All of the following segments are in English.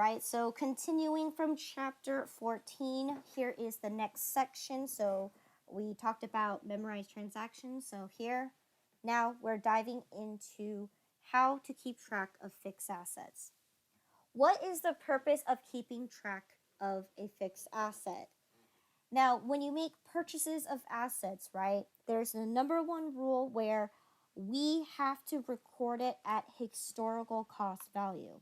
right? So continuing from chapter 14, here is the next section. So we talked about memorized transactions. So here, now we're diving into how to keep track of fixed assets. What is the purpose of keeping track of a fixed asset? Now, when you make purchases of assets, right, there's the number one rule where we have to record it at historical cost value.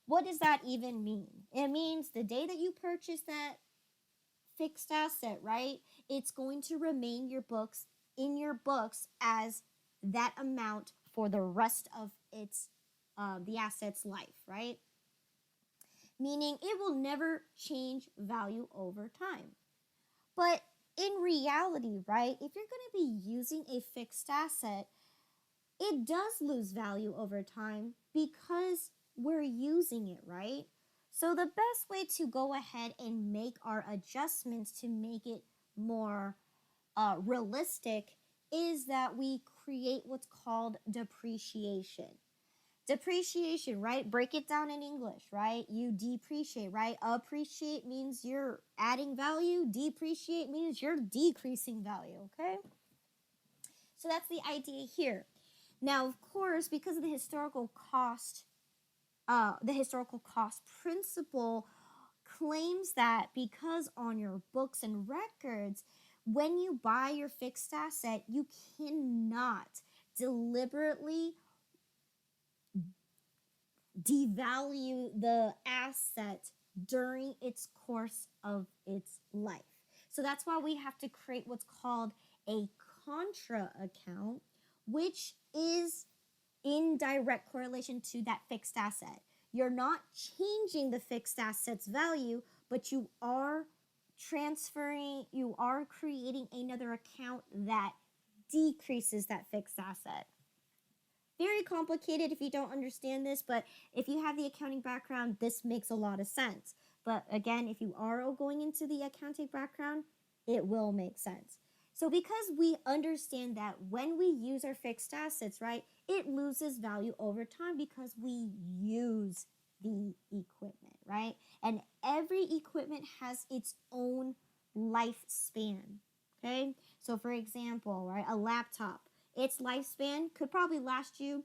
What does that even mean? It means the day that you purchase that fixed asset, right, it's going to remain in your books as that amount for the rest of the asset's life, right? Meaning it will never change value over time. But in reality, right, if you're going to be using a fixed asset, it does lose value over time because we're using it, right? So the best way to go ahead and make our adjustments to make it more realistic is that we create what's called depreciation. Depreciation, right? Break it down in English, right? You depreciate, right? Appreciate means you're adding value. Depreciate means you're decreasing value, okay? So that's the idea here. Now, of course, because of the historical cost principle claims that because on your books and records, when you buy your fixed asset, you cannot deliberately devalue the asset during its course of its life. So that's why we have to create what's called a contra account, which is in direct correlation to that fixed asset. You're not changing the fixed asset's value, but you are creating another account that decreases that fixed asset. Very complicated if you don't understand this, but if you have the accounting background, this makes a lot of sense. But again, if you are going into the accounting background, it will make sense. So because we understand that when we use our fixed assets, right, it loses value over time because we use the equipment, right? And every equipment has its own lifespan, okay? So for example, right, a laptop, its lifespan could probably last you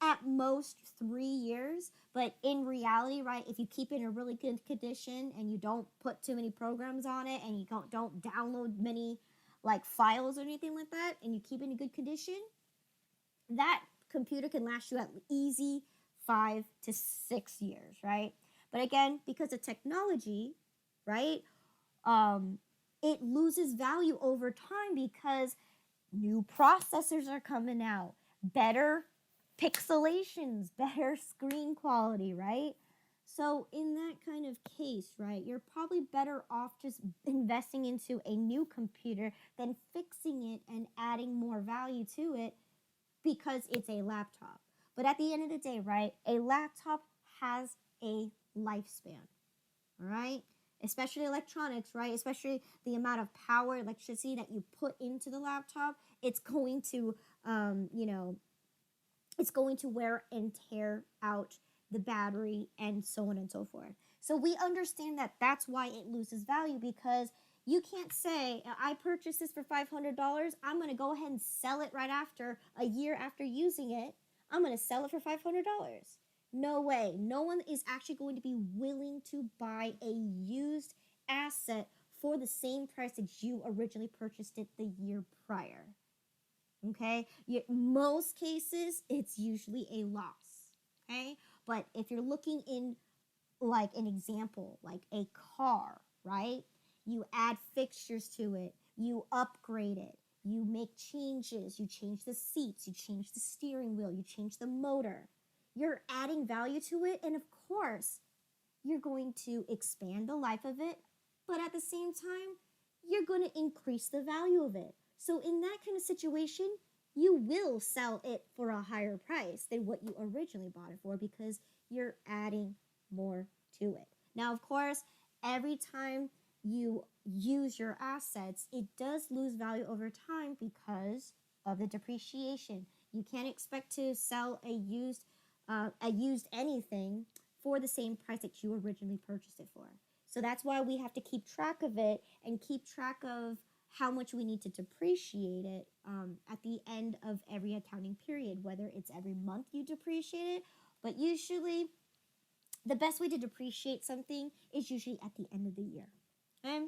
at most 3 years, but in reality, right, if you keep it in a really good condition and you don't put too many programs on it and you don't download many like files or anything like that, and you keep it in good condition, that computer can last you at easy 5 to 6 years, right? But again, because of technology, right, it loses value over time because new processors are coming out, better pixelations, better screen quality, right? So in that kind of case, right, you're probably better off just investing into a new computer than fixing it and adding more value to it because it's a laptop. But at the end of the day, right, a laptop has a lifespan, all right? Especially electronics, right? Especially the amount of power, electricity that you put into the laptop, it's going to, it's going to wear and tear out the battery and so on and so forth. So we understand that that's why it loses value because you can't say, I purchased this for $500. I'm going to go ahead and sell it right after, a year after using it. I'm going to sell it for $500. No way. No one is actually going to be willing to buy a used asset for the same price that you originally purchased it the year prior. Okay? Most cases, it's usually a loss. Okay? But if you're looking in like an example, like a car, right? You add fixtures to it, you upgrade it, you make changes, you change the seats, you change the steering wheel, you change the motor. You're adding value to it, and of course, you're going to expand the life of it, but at the same time, you're going to increase the value of it. So in that kind of situation, you will sell it for a higher price than what you originally bought it for because you're adding more to it. Now, of course, every time you use your assets, it does lose value over time because of the depreciation. You can't expect to sell a used anything for the same price that you originally purchased it for. So that's why we have to keep track of it and keep track of how much we need to depreciate it at the end of every accounting period, whether it's every month you depreciate it, but usually the best way to depreciate something is usually at the end of the year. Okay?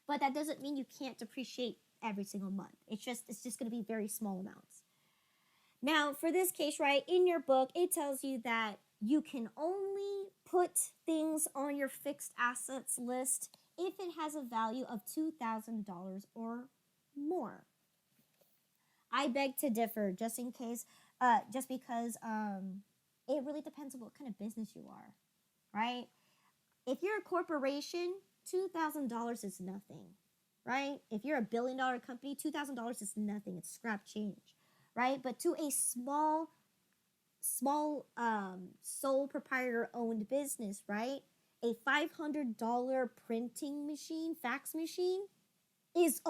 But that doesn't mean you can't depreciate every single month. It's just going to be very small amounts. Now, for this case, right, in your book, it tells you that you can only put things on your fixed assets list if it has a value of $2,000 or more. I beg to differ, just because it really depends on what kind of business you are, right? If you're a corporation, $2,000 is nothing, right? If you're a $1 billion company, $2,000 is nothing. It's scrap change, right? But to a small sole proprietor owned business, right? A $500 printing machine, fax machine, is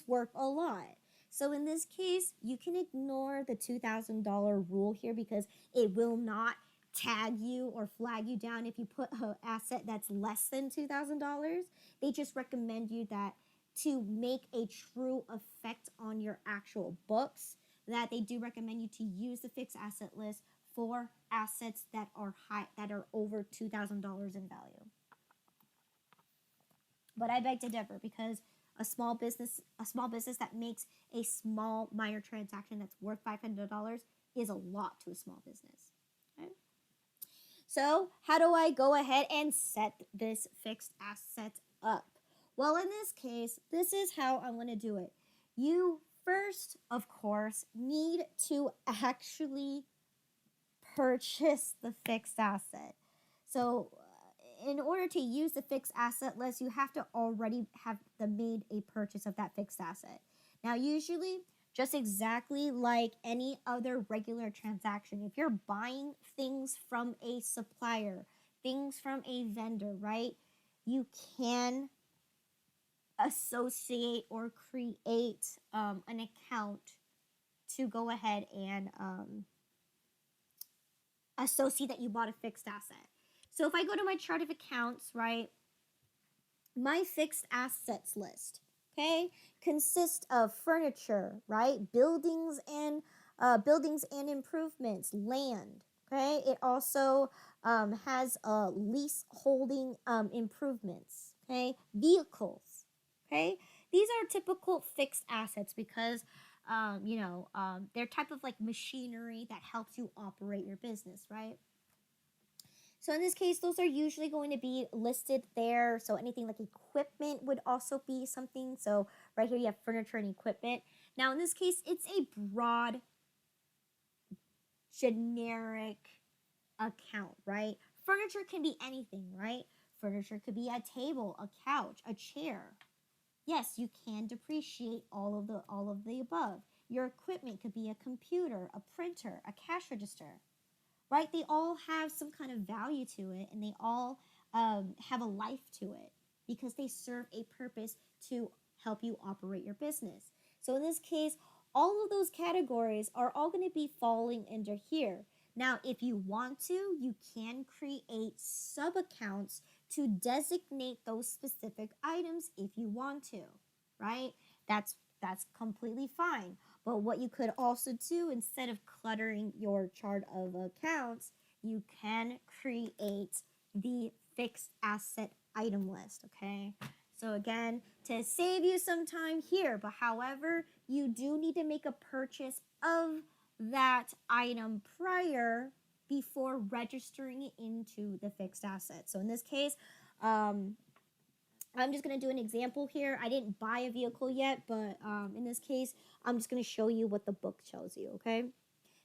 worth a lot. So in this case, you can ignore the $2,000 rule here because it will not tag you or flag you down if you put an asset that's less than $2,000. They just recommend you that to make a true effect on your actual books, that they do recommend you to use the fixed asset list for assets that are over $2,000 in value. But I beg to differ because a small business that makes a small minor transaction that's worth $500 is a lot to a small business. Okay? So how do I go ahead and set this fixed asset up? Well, in this case, this is how I'm going to do it. You first, of course, need to actually purchase the fixed asset. So in order to use the fixed asset list, you have to already have made a purchase of that fixed asset. Now, usually, just exactly like any other regular transaction, if you're buying things from a supplier, things from a vendor, right, you can associate or create an account to go ahead and associate that you bought a fixed asset. So if I go to my chart of accounts, right, my fixed assets list, okay, consists of furniture, right, buildings and improvements, land, okay. It also has leaseholding improvements, okay, vehicles, okay. These are typical fixed assets because they're type of like machinery that helps you operate your business, right? So in this case, those are usually going to be listed there. So anything like equipment would also be something. So right here you have furniture and equipment. Now in this case, it's a broad, generic account, right? Furniture can be anything, right? Furniture could be a table, a couch, a chair. Yes, you can depreciate all of the above. Your equipment could be a computer, a printer, a cash register. Right? They all have some kind of value to it, and they all have a life to it because they serve a purpose to help you operate your business. So in this case, all of those categories are all going to be falling under here. Now, if you want to, you can create sub-accounts to designate those specific items if you want to, right? That's completely fine. But what you could also do, instead of cluttering your chart of accounts, you can create the fixed asset item list, okay? So again, to save you some time here, but however, you do need to make a purchase of that item prior before registering it into the fixed asset. So in this case, I'm just going to do an example here. I didn't buy a vehicle yet, but in this case, I'm just going to show you what the book tells you, okay?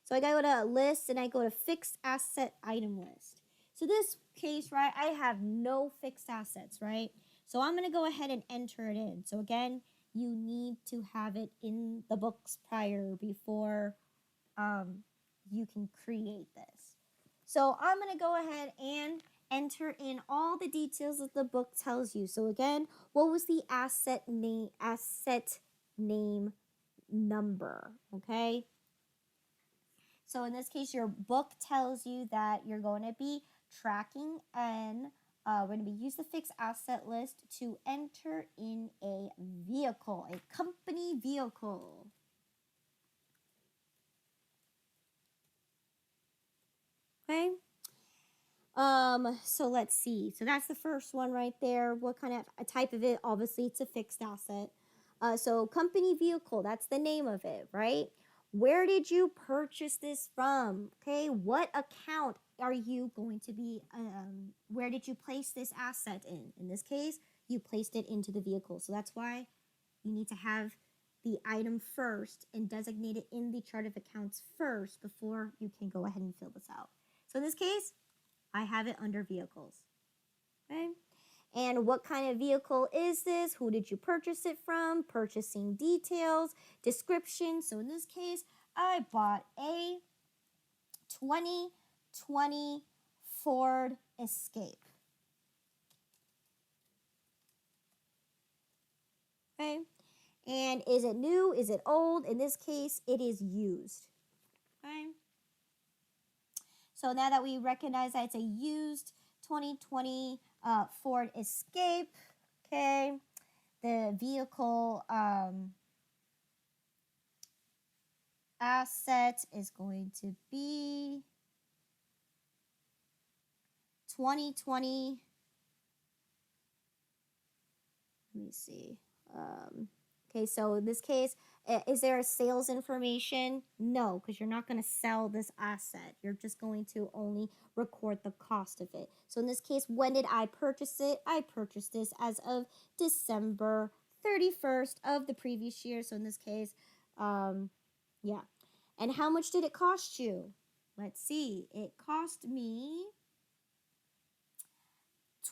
So I go to list and I go to fixed asset item list. So this case, right, I have no fixed assets, right? So I'm going to go ahead and enter it in. So again, you need to have it in the books prior before you can create this. So I'm going to go ahead and enter in all the details that the book tells you. So again, what was the asset name number, okay? So in this case, your book tells you that you're going to be tracking N. We're going to be use the fixed asset list to enter in a vehicle, a company vehicle. Okay. So let's see. So that's the first one right there. What kind of a type of it? Obviously, it's a fixed asset. So company vehicle, that's the name of it, right? Where did you purchase this from? Okay, what account are you going to be, where did you place this asset in? In this case, you placed it into the vehicle. So that's why you need to have the item first and designate it in the chart of accounts first before you can go ahead and fill this out. So in this case, I have it under vehicles. Okay. And what kind of vehicle is this? Who did you purchase it from? Purchasing details, description. So in this case, I bought a 2020 Ford Escape. Okay. And is it new? Is it old? In this case, it is used. Okay. So now that we recognize that it's a used 2020 Ford Escape, okay, the vehicle asset is going to be 2020. Let me see. Okay, so in this case, is there a sales information? No, because you're not going to sell this asset. You're just going to only record the cost of it. So in this case, when did I purchase it? I purchased this as of December 31st of the previous year. So in this case, yeah. And how much did it cost you? Let's see. It cost me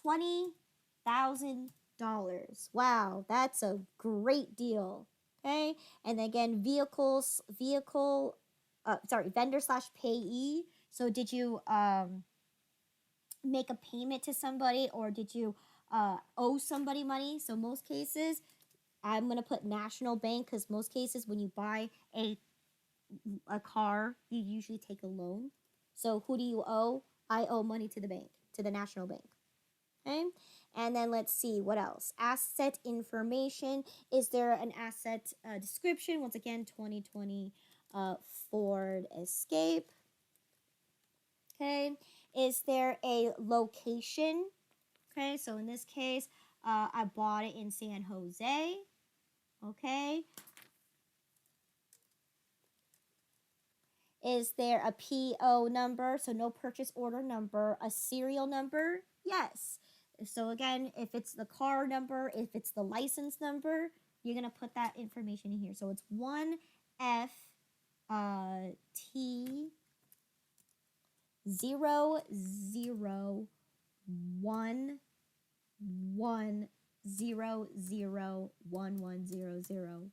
$20,000. Wow, that's a great deal. Okay, and again, vendor slash payee. So did you make a payment to somebody, or did you owe somebody money? So most cases, I'm gonna put National Bank, because most cases when you buy a car, you usually take a loan. So who do you owe? I owe money to the bank, to the National Bank. Okay, and then let's see what else. Asset information. Is there an asset description? Once again, 2020 Ford Escape. Okay, is there a location? Okay, so in this case, I bought it in San Jose. Okay. Is there a PO number? So no purchase order number. A serial number? Yes. So again, if it's the car number, if it's the license number, you're going to put that information in here. So it's 1F T 00110011001.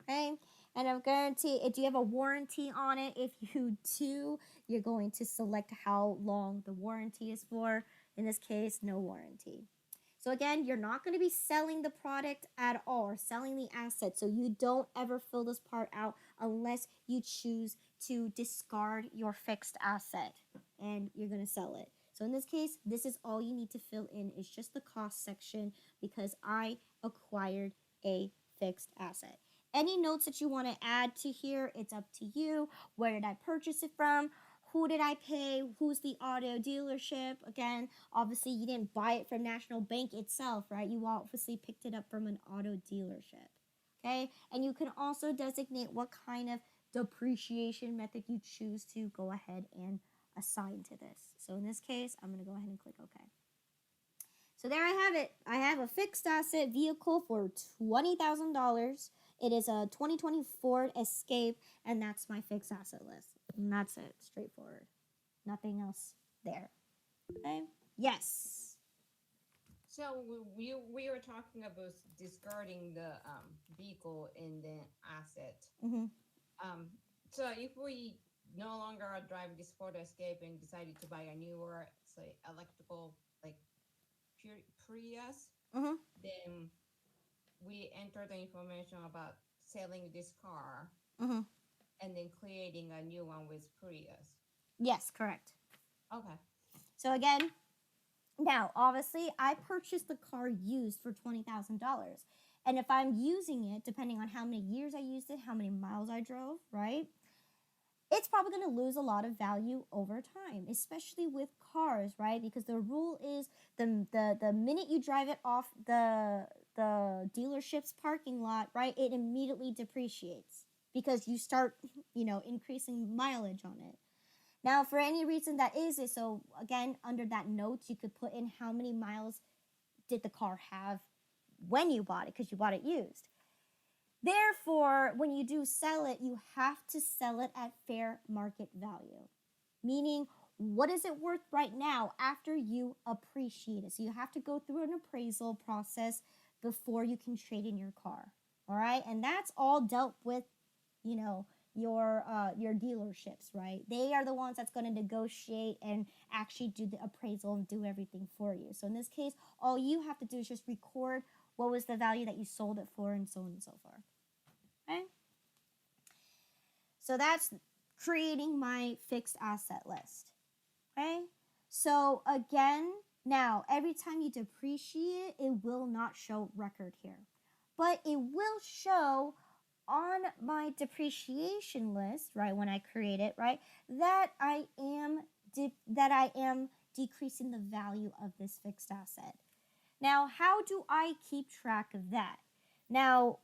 Okay, and I'm guarantee do you have a warranty on it? If you do, you're going to select how long the warranty is for. In this case, no warranty. So again, you're not going to be selling the product at all, or selling the asset. So you don't ever fill this part out unless you choose to discard your fixed asset and you're going to sell it. So in this case, this is all you need to fill in, is just the cost section, because I acquired a fixed asset. Any notes that you want to add to here, it's up to you. Where did I purchase it from? Who did I pay? Who's the auto dealership? Again, obviously you didn't buy it from National Bank itself, right? You obviously picked it up from an auto dealership. Okay, and you can also designate what kind of depreciation method you choose to go ahead and assign to this. So in this case, I'm going to go ahead and click OK. So there I have it. I have a fixed asset vehicle for $20,000. It is a 2020 Ford Escape, and that's my fixed asset list. And that's it. Straightforward. Nothing else there. Okay? Yes. So we were talking about discarding the vehicle in the asset. Mm-hmm. So if we no longer drive this Ford Escape and decided to buy a newer, say, electrical, like Prius, Mm-hmm. then we enter the information about selling this car Mm-hmm. and then creating a new one with Prius. Yes, correct. Okay. So again, now obviously I purchased the car used for $20,000. And if I'm using it, depending on how many years I used it, how many miles I drove, right? It's probably going to lose a lot of value over time, especially with cars, right? Because the rule is the minute you drive it off the dealership's parking lot, right, it immediately depreciates because you start, increasing mileage on it. Now, for any reason that is it, so again, under that notes, you could put in how many miles did the car have when you bought it, because you bought it used. Therefore, when you do sell it, you have to sell it at fair market value, meaning what is it worth right now after you appreciate it. So you have to go through an appraisal process before you can trade in your car. All right, and that's all dealt with, your dealerships, right? They are the ones that's going to negotiate and actually do the appraisal and do everything for you. So in this case, all you have to do is just record what was the value that you sold it for, and so on and so forth. Okay? So that's creating my fixed asset list. Okay? So again, now every time you depreciate, it will not show record here. But it will show on my depreciation list, right, when I create it, right, that I am decreasing the value of this fixed asset. Now, how do I keep track of that? Now,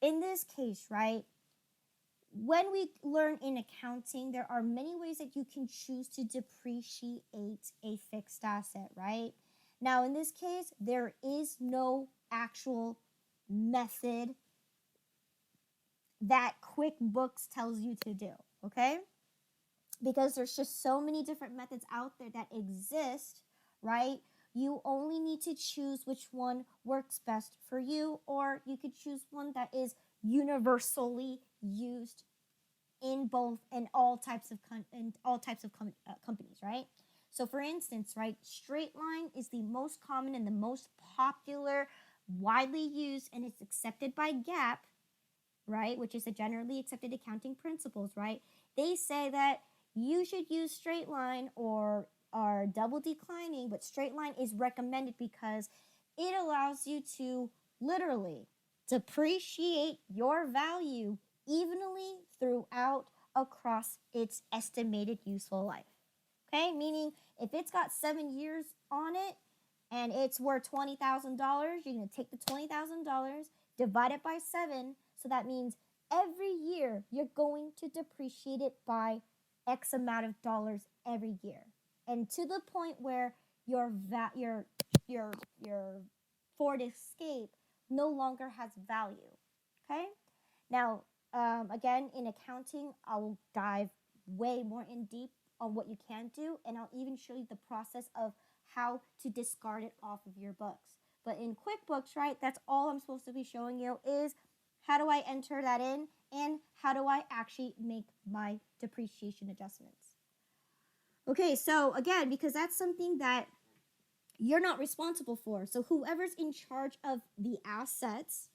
in this case, right, when we learn in accounting, there are many ways that you can choose to depreciate a fixed asset, right? Now, in this case, there is no actual method that QuickBooks tells you to do, okay? Because there's just so many different methods out there that exist, right? You only need to choose which one works best for you, or you could choose one that is universally used in all types of companies, right? So for instance, right, straight line is the most common and the most popular, widely used, and it's accepted by GAAP, right, which is a generally accepted accounting principles, right? They say that you should use straight line or are double declining, but straight line is recommended because it allows you to literally depreciate your value evenly throughout across its estimated useful life. Okay, meaning if it's got 7 years on it and it's worth $20,000, you're going to take the $20,000, divide it by 7, so that means every year you're going to depreciate it by X amount of dollars every year, and to the point where your Ford Escape no longer has value. Okay, now again, in accounting, I will dive way more in deep on what you can do, and I'll even show you the process of how to discard it off of your books. But in QuickBooks, right, that's all I'm supposed to be showing you is how do I enter that in and how do I actually make my depreciation adjustments. Okay, so again, because that's something that you're not responsible for. So whoever's in charge of the assets,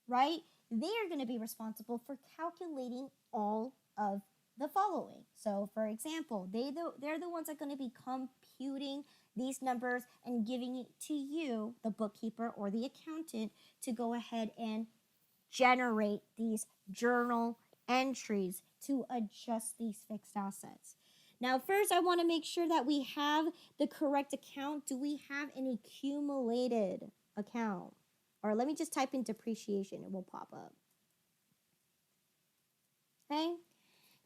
right, they are going to be responsible for calculating all of the following. So for example, they're the ones that are going to be computing these numbers and giving it to you, the bookkeeper or the accountant, to go ahead and generate these journal entries to adjust these fixed assets. Now, first, I want to make sure that we have the correct account. Do we have an accumulated account? Or let me just type in depreciation. It will pop up. Okay?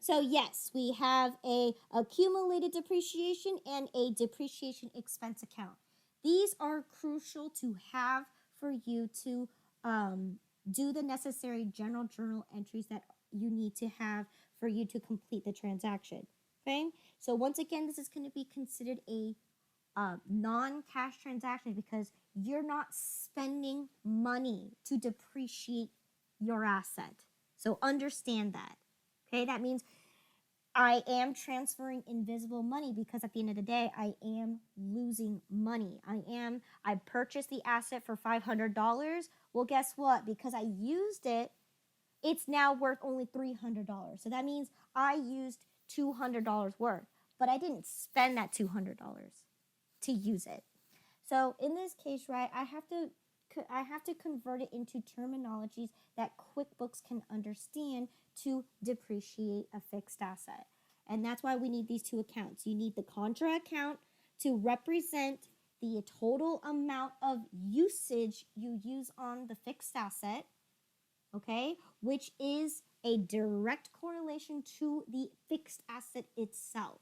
So, yes, we have a accumulated depreciation and a depreciation expense account. These are crucial to have for you to do the necessary general journal entries that you need to have for you to complete the transaction. Okay, so once again, this is going to be considered a non-cash transaction because you're not spending money to depreciate your asset. So understand that. Okay, that means I am transferring invisible money because at the end of the day, I am losing money. I purchased the asset for $500. Well, guess what? Because I used it, it's now worth only $300. So that means I used $200 worth, but I didn't spend that $200. to use it. So in this case, right, I have to convert it into terminologies that QuickBooks can understand to depreciate a fixed asset. And that's why we need these two accounts. You need the contra account to represent the total amount of usage you use on the fixed asset, okay, which is a direct correlation to the fixed asset itself,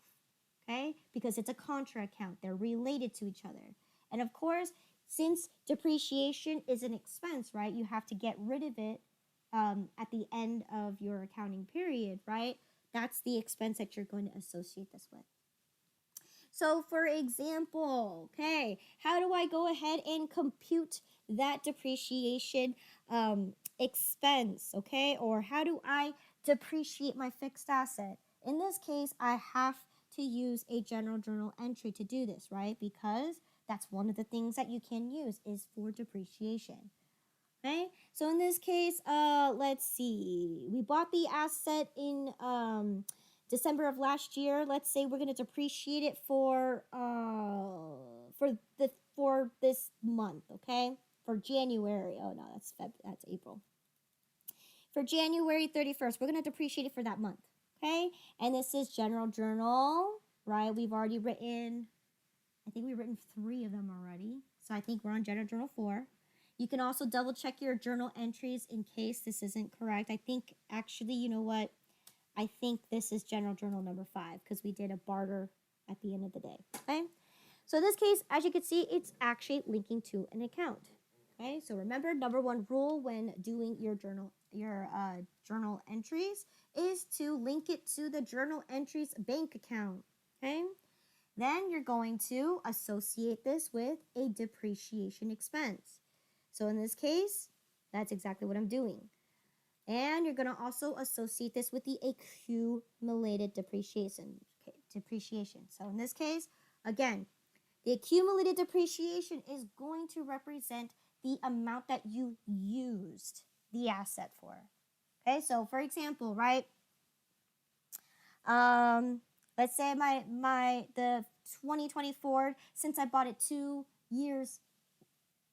okay, because it's a contra account. They're related to each other. And of course, since depreciation is an expense, right, you have to get rid of it at the end of your accounting period, right? That's the expense that you're going to associate this with. So for example, okay, how do I go ahead and compute that depreciation expense, okay? Or how do I depreciate my fixed asset? In this case, I have to use a general journal entry to do this, right? Because that's one of the things that you can use is for depreciation. Okay, so in this case, let's see. We bought the asset in December of last year. Let's say we're going to depreciate it for this month. Okay, for January. Oh no, that's April. For January 31st, we're going to depreciate it for that month. Okay, and this is general journal, right? We've already written. I think we've written 3 of them already. So I think we're on general journal 4. You can also double check your journal entries in case this isn't correct. I think actually, you know what? I think this is general journal number 5 because we did a barter at the end of the day. Okay. So in this case, as you can see, it's actually linking to an account. Okay. So remember, number 1 rule when doing your journal entries is to link it to the journal entries bank account. Okay. Then you're going to associate this with a depreciation expense. So in this case, that's exactly what I'm doing. And you're going to also associate this with the accumulated depreciation. Okay, depreciation. So in this case, again, the accumulated depreciation is going to represent the amount that you used the asset for. Okay, so for example, right? Let's say the 2024, since I bought it 2 years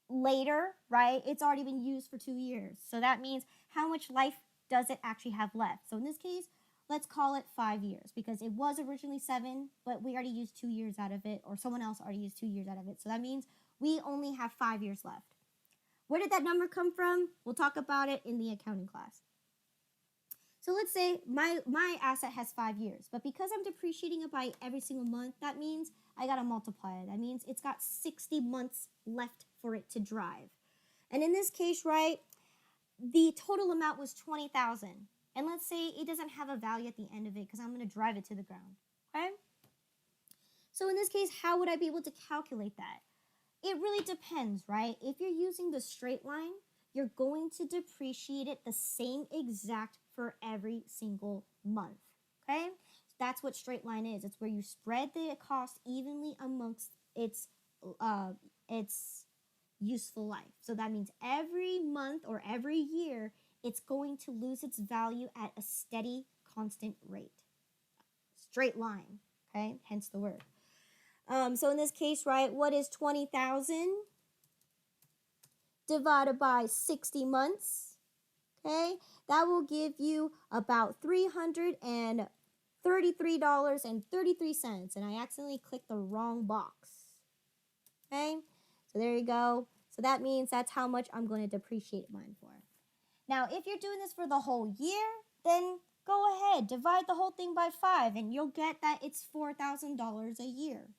later, right? It's already been used for 2 years. So that means how much life does it actually have left? So in this case, let's call it 5 years because it was originally 7, but we already used 2 years out of it, or someone else already used 2 years out of it. So that means we only have 5 years left. Where did that number come from? We'll talk about it in the accounting class. So let's say my asset has 5 years, but because I'm depreciating it by every single month, that means I gotta multiply it. That means it's got 60 months left for it to drive. And in this case, right, the total amount was $20,000. And let's say it doesn't have a value at the end of it because I'm gonna drive it to the ground, okay? So in this case, how would I be able to calculate that? It really depends, right? If you're using the straight line, you're going to depreciate it the same exact for every single month, okay? That's what straight line is. It's where you spread the cost evenly amongst its useful life. So that means every month or every year, it's going to lose its value at a steady, constant rate. Straight line, okay? Hence the word. So in this case, right, what is 20,000 divided by 60 months? Okay, that will give you about $333.33. And I accidentally clicked the wrong box. Okay, so there you go. So that means that's how much I'm going to depreciate mine for. Now, if you're doing this for the whole year, then go ahead, divide the whole thing by 5, and you'll get that it's $4,000 a year.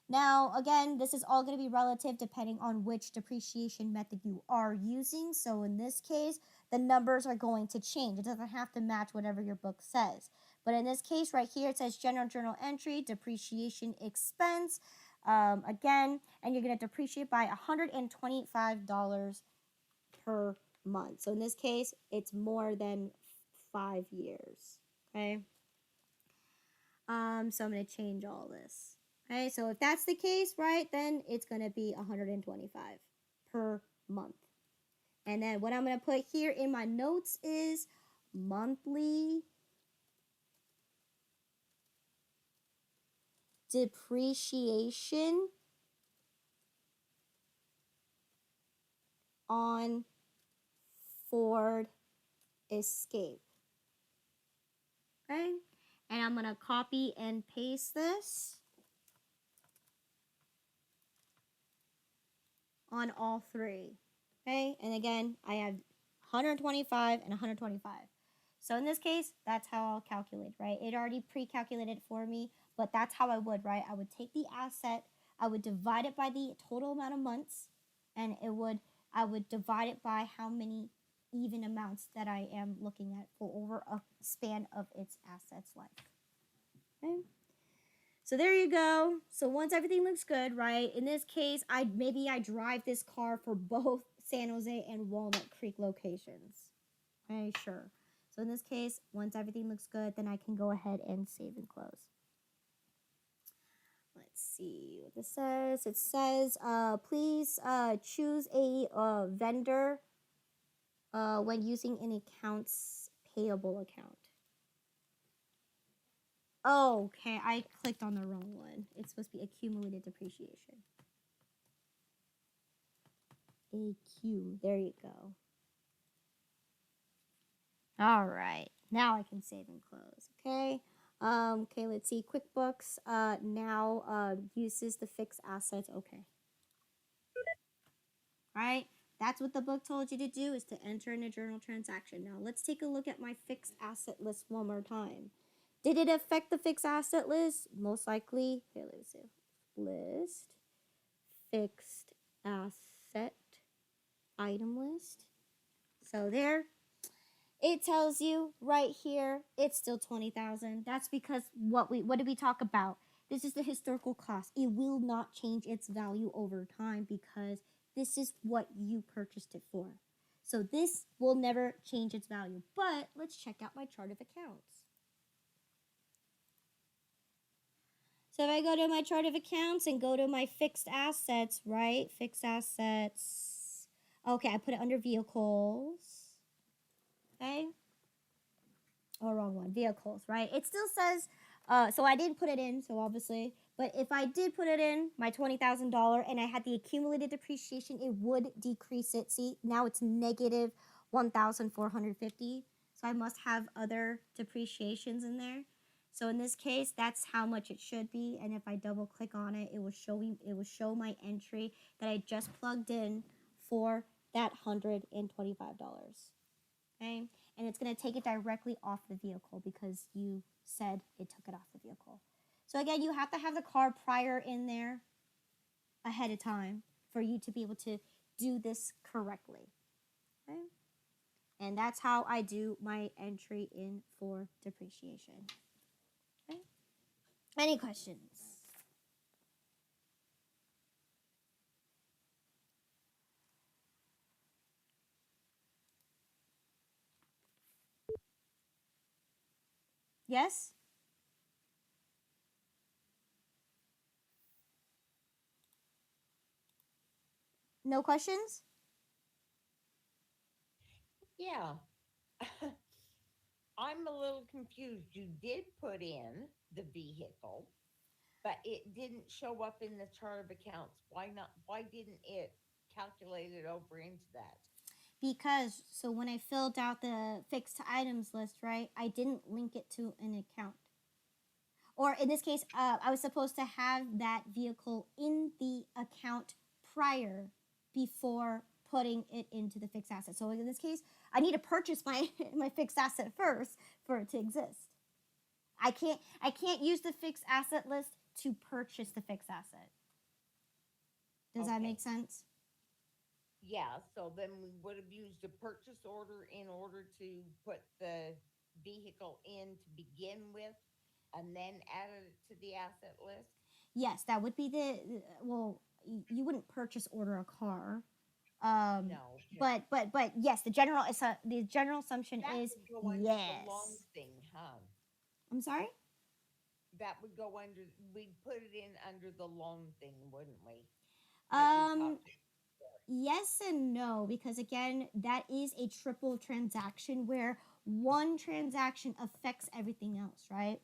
Now, again, this is all going to be relative depending on which depreciation method you are using. So in this case, the numbers are going to change. It doesn't have to match whatever your book says. But in this case right here, it says general journal entry, depreciation expense. Again, and you're going to depreciate by $125 per month. So in this case, it's more than 5 years. Okay. So I'm going to change all this. Okay, so if that's the case, right, then it's going to be $125 per month. And then what I'm going to put here in my notes is monthly depreciation on Ford Escape. Okay, and I'm going to copy and paste this on all three. Okay, and again, I have 125 and 125. So in this case, that's how I'll calculate, right? It already pre-calculated for me, but that's how I would, right? I would take the asset, I would divide it by the total amount of months, and I would divide it by how many even amounts that I am looking at for over a span of its asset's life. Okay. So there you go. So once everything looks good, right? In this case, maybe I drive this car for both San Jose and Walnut Creek locations. Okay, sure. So in this case, once everything looks good, then I can go ahead and save and close. Let's see what this says. It says, please choose a vendor when using an accounts payable account. Oh, okay, I clicked on the wrong one. It's supposed to be accumulated depreciation. AQ, there you go. All right, now I can save and close, okay? Okay, let's see, QuickBooks now uses the fixed assets, okay. All right, that's what the book told you to do, is to enter in a journal transaction. Now, let's take a look at my fixed asset list one more time. Did it affect the fixed asset list? Most likely. Here, let me see. List, fixed asset, item list. So there, it tells you right here, it's still 20,000. That's because what did we talk about? This is the historical cost. It will not change its value over time because this is what you purchased it for. So this will never change its value. But let's check out my chart of accounts. So if I go to my chart of accounts and go to my fixed assets, right? Fixed assets. Okay, I put it under vehicles. Okay. Oh, wrong one. Vehicles, right? It still says, so I didn't put it in, so obviously. But if I did put it in, my $20,000, and I had the accumulated depreciation, it would decrease it. See, now it's negative 1,450. So I must have other depreciations in there. So in this case, that's how much it should be. And if I double click on it, it will show my entry that I just plugged in for that $125. Okay? And it's going to take it directly off the vehicle because you said it took it off the vehicle. So again, you have to have the car prior in there ahead of time for you to be able to do this correctly. Okay? And that's how I do my entry in for depreciation. Okay? Any questions? Yes? No questions? Yeah. I'm a little confused. You did put in the vehicle, but it didn't show up in the chart of accounts. Why not? Why didn't it calculate it over into that? Because, so when I filled out the fixed items list, right, I didn't link it to an account. Or in this case, I was supposed to have that vehicle in the account prior before putting it into the fixed asset. So in this case, I need to purchase my my fixed asset first for it to exist. I can't use the fixed asset list to purchase the fixed asset. Does that Okay. make sense? Yeah, so then we would have used a purchase order in order to put the vehicle in to begin with and then added it to the asset list? Yes, that would be well, you wouldn't purchase order a car. No. But yes, the general assumption That is would go under the loan yes. thing, huh? I'm sorry? That would go under, we'd put it in under the loan thing, wouldn't we? That you Um, talked about. yes and no, because again, that is a triple transaction where one transaction affects everything else, right?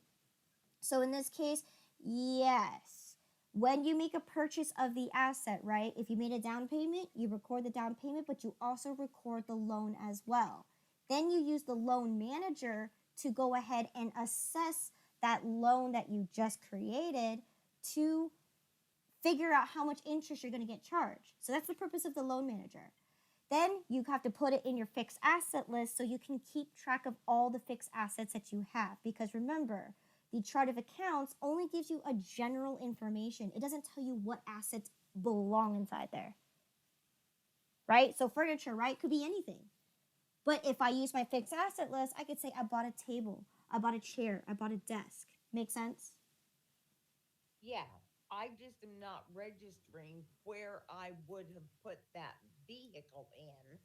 So in this case, yes. When you make a purchase of the asset, right? If you made a down payment, you record the down payment, but you also record the loan as well. Then you use the loan manager to go ahead and assess that loan that you just created to figure out how much interest you're going to get charged. So that's the purpose of the loan manager. Then you have to put it in your fixed asset list so you can keep track of all the fixed assets that you have. Because remember, the chart of accounts only gives you a general information. It doesn't tell you what assets belong inside there. Right? So furniture, right, could be anything. But if I use my fixed asset list, I could say I bought a table, I bought a chair, I bought a desk. Make sense? Yeah, I just am not registering where I would have put that vehicle in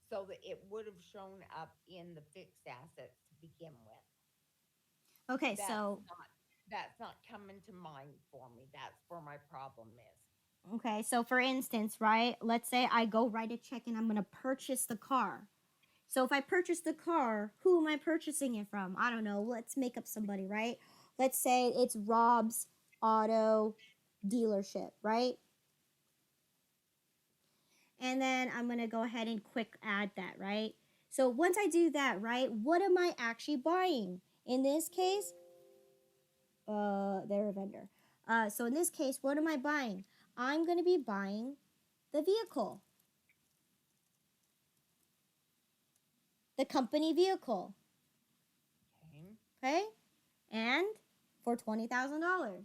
so that it would have shown up in the fixed assets to begin with. Okay, That's so not that's not coming to mind for me. That's where my problem is. okay, so for instance, right? Let's say I go write a check and I'm going to purchase the car. So if I purchase the car, who am I purchasing it from? I don't know. Let's make up somebody, right? Let's say it's Rob's auto dealership, right? And then I'm going to go ahead and quick add that, right? So once I do that, right, what am I actually buying? In this case, they're a vendor. So in this case, what am I buying? I'm going to be buying the vehicle, the company vehicle, Okay. okay? And for $20,000.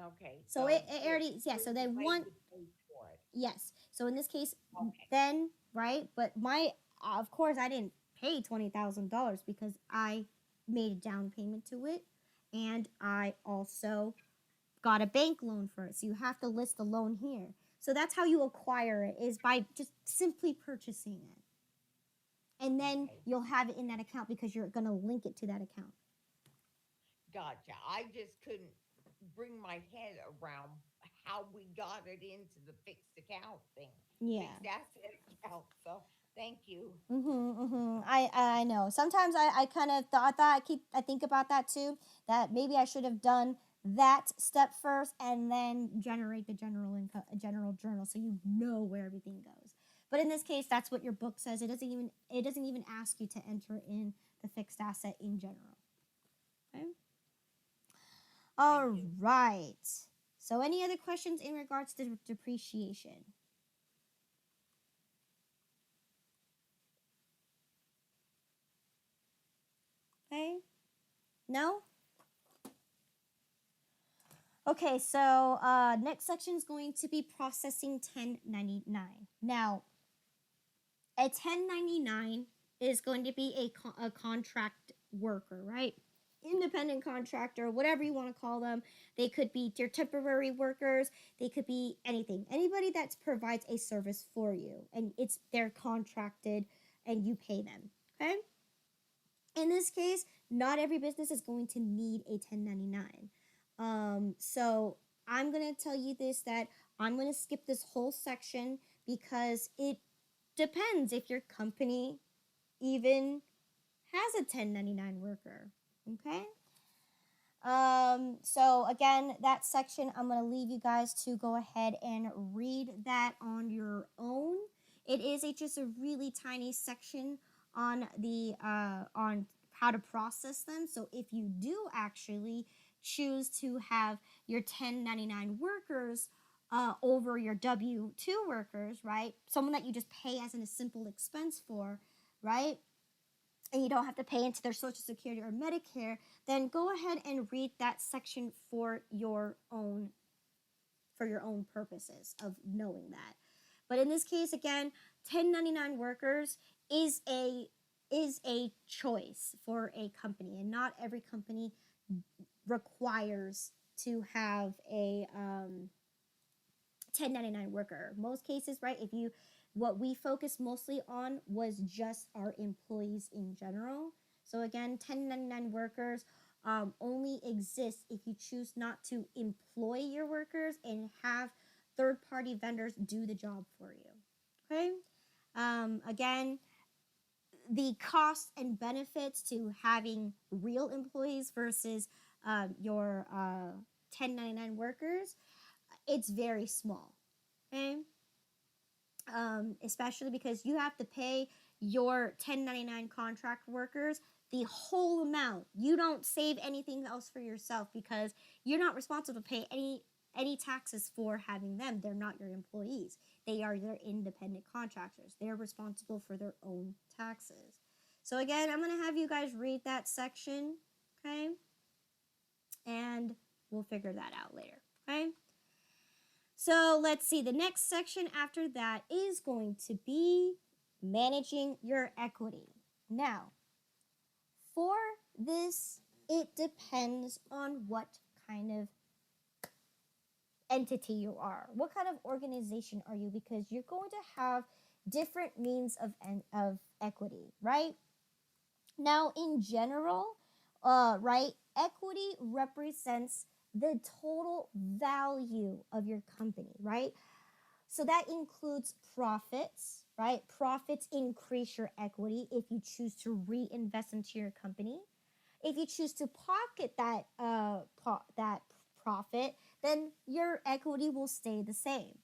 Okay. So it already, yeah, so then I one, would pay for it. yes. So in this case, Okay. then, right? But of course, I didn't pay $20,000 because I made a down payment to it. And I also got a bank loan for it. So you have to list the loan here. So that's how you acquire it, is by just simply purchasing it. And then Okay. you'll have it in that account because you're going to link it to that account. Gotcha. I just couldn't bring my head around how we got it into the fixed account thing. Yeah. Fixed asset account. So thank you. I know. Sometimes I kind of thought that I think about that too. That maybe I should have done that step first and then generate the general journal so you know where everything goes. But in this case, that's what your book says. It doesn't even ask you to enter in the fixed asset in general. Okay. All Thank you. right. So any other questions in regards to depreciation? Okay. No? Okay, so next section is going to be processing 1099. Now, a 1099 is going to be a contract worker, right? Independent contractor, whatever you want to call them. They could be your temporary workers. They could be anything. Anybody that provides a service for you, and they're contracted, and you pay them. Okay. In this case, not every business is going to need a 1099. So I'm going to tell you this, that I'm going to skip this whole section because it depends if your company even has a 1099 worker. Okay. So again, that section, I'm going to leave you guys to go ahead and read that on your own. It is just a really tiny section on on how to process them. So if you do actually choose to have your 1099 workers over your W-2 workers, right? Someone that you just pay as a simple expense for, right? And you don't have to pay into their Social Security or Medicare, then go ahead and read that section for your own purposes of knowing that. But in this case, again, 1099 workers is a choice for a company, and not every company requires to have a 1099 worker. Most cases, right, what we focused mostly on was just our employees in general. So again, 1099 workers only exist if you choose not to employ your workers and have third-party vendors do the job for you. Okay. Again, the costs and benefits to having real employees versus your 1099 workers, it's very small. Okay. Especially because you have to pay your 1099 contract workers the whole amount. You don't save anything else for yourself because you're not responsible to pay any taxes for having them. They're not your employees. They are your independent contractors. They're responsible for their own taxes. So again, I'm going to have you guys read that section, okay? And we'll figure that out later, okay? So let's see, the next section after that is going to be managing your equity. Now, for this, it depends on what kind of entity you are. What kind of organization are you? Because you're going to have different means of equity, right? Now, in general, right, equity represents the total value of your company, right? So that includes profits, right? Profits increase your equity if you choose to reinvest into your company. If you choose to pocket that profit, then your equity will stay the same.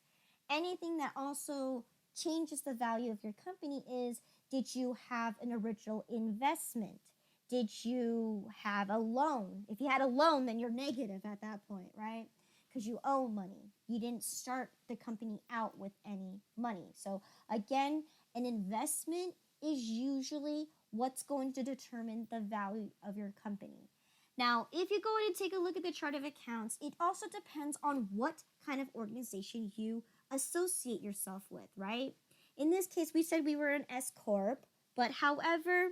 Anything that also changes the value of your company is, did you have an original investment? Did you have a loan? If you had a loan, then you're negative at that point, right? Because you owe money. You didn't start the company out with any money. So again, an investment is usually what's going to determine the value of your company. Now, if you go in and take a look at the chart of accounts, it also depends on what kind of organization you associate yourself with, right? In this case, we said we were an S Corp, but however,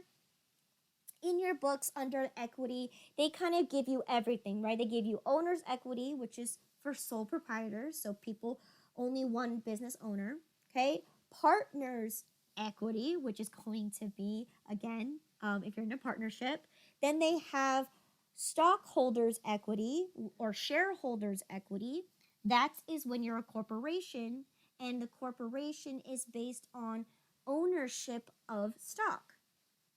in your books under equity, they kind of give you everything, right? They give you owner's equity, which is for sole proprietors, so people, only one business owner, okay? Partners equity, which is going to be, again, if you're in a partnership. Then they have stockholders equity or shareholders equity. That is when you're a corporation, and the corporation is based on ownership of stock,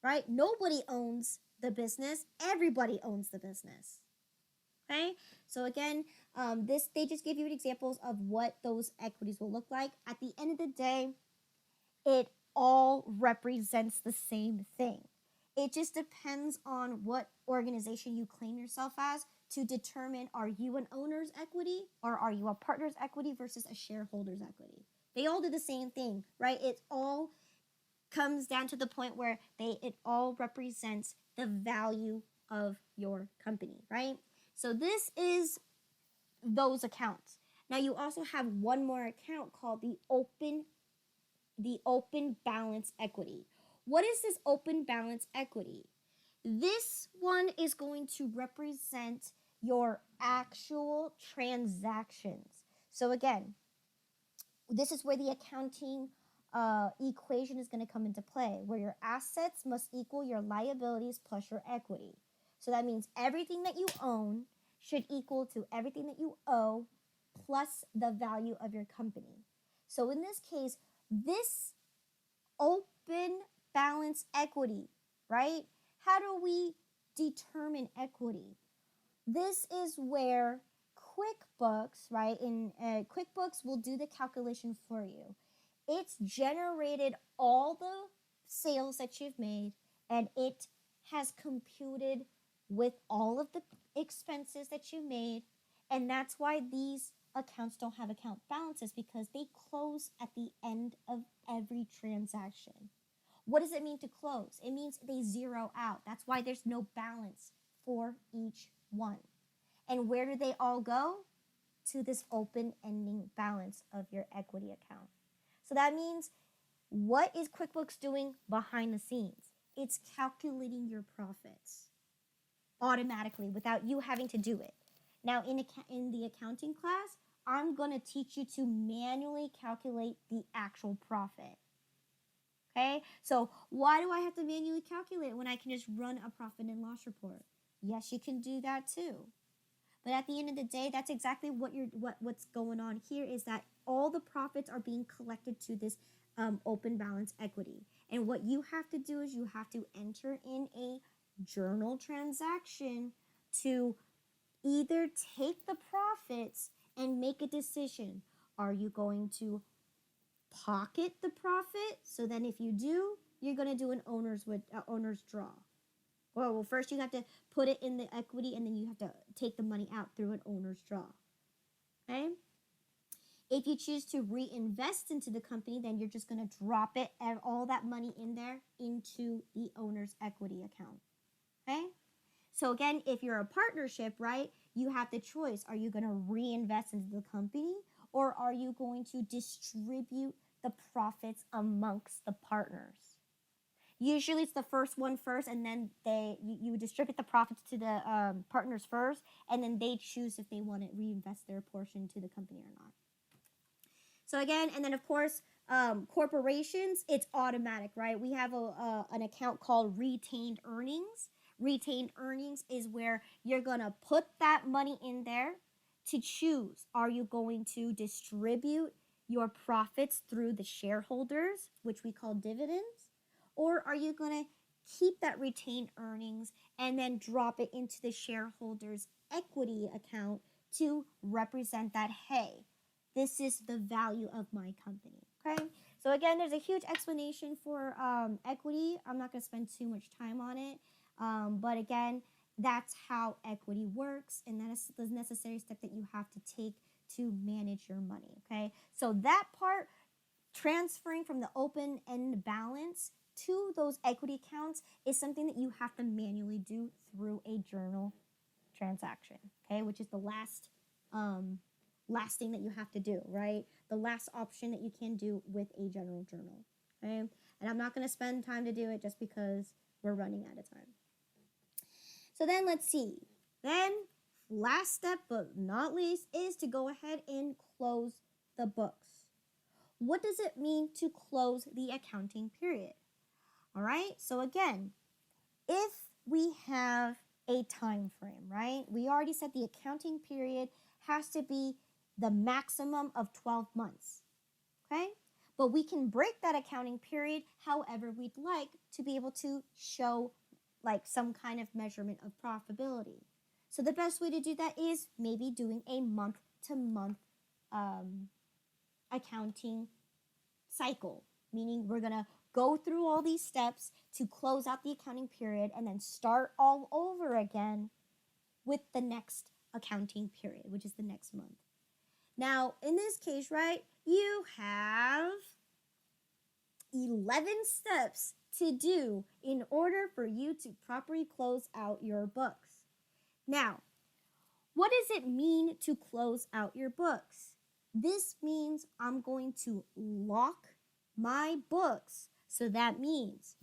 right? Nobody owns the business. Everybody owns the business. Okay, so again, they just give you examples of what those equities will look like. At the end of the day, it all represents the same thing. It just depends on what organization you claim yourself as to determine, are you an owner's equity or are you a partner's equity versus a shareholder's equity. They all do the same thing, right? It all comes down to the point where it all represents the value of your company, right? So this is those accounts. Now you also have one more account called the open balance equity. What is this open balance equity? This one is going to represent your actual transactions. So again, this is where the accounting equation is going to come into play, where your assets must equal your liabilities plus your equity. So that means everything that you own should equal to everything that you owe plus the value of your company. So in this case, this open balance equity, right? How do we determine equity? This is where QuickBooks, right? In QuickBooks will do the calculation for you. It's generated all the sales that you've made, and it has computed with all of the expenses that you made, and that's why these accounts don't have account balances, because they close at the end of every transaction. What does it mean to close? It means they zero out. That's why there's no balance for each one. And where do they all go? To this open ending balance of your equity account. So that means, what is QuickBooks doing behind the scenes? It's calculating your profits automatically without you having to do it. Now, in the accounting class, I'm going to teach you to manually calculate the actual profit. Okay? So why do I have to manually calculate when I can just run a profit and loss report? Yes, you can do that too. But at the end of the day, that's exactly what's going on here, is that all the profits are being collected to this open balance equity. And what you have to do is you have to enter in a journal transaction to Either take the profits and make a decision. Are you going to pocket the profit? So then if you do, you're going to do an owner's draw. Well, first you have to put it in the equity, and then you have to take the money out through an owner's draw. Okay? If you choose to reinvest into the company, then you're just going to drop it and all that money in there into the owner's equity account. Okay? So again, if you're a partnership, right, you have the choice. Are you going to reinvest into the company, or are you going to distribute the profits amongst the partners? Usually it's the first one first, and then you distribute the profits to the partners first, and then they choose if they want to reinvest their portion to the company or not. So again, and then of course, corporations, it's automatic, right? We have an account called retained earnings. Retained earnings is where you're going to put that money in there to choose. Are you going to distribute your profits through the shareholders, which we call dividends? Or are you going to keep that retained earnings and then drop it into the shareholders' equity account to represent that, hey, this is the value of my company, okay? So again, there's a huge explanation for equity. I'm not going to spend too much time on it. But again, that's how equity works, and that is the necessary step that you have to take to manage your money, okay? So that part, transferring from the open-end balance to those equity accounts, is something that you have to manually do through a journal transaction, okay? Which is the last thing that you have to do, right? The last option that you can do with a general journal, okay? And I'm not going to spend time to do it just because we're running out of time. So then let's see. Then last step but not least is to go ahead and close the books. What does it mean to close the accounting period? All right, so again, if we have a time frame, right? We already said the accounting period has to be the maximum of 12 months, okay? But we can break that accounting period however we'd like to be able to show like some kind of measurement of profitability. So the best way to do that is maybe doing a month-to-month accounting cycle, meaning we're going to go through all these steps to close out the accounting period and then start all over again with the next accounting period, which is the next month. Now, in this case, right, you have 11 steps to do in order for you to properly close out your books. Now, what does it mean to close out your books? This means I'm going to lock my books. So that means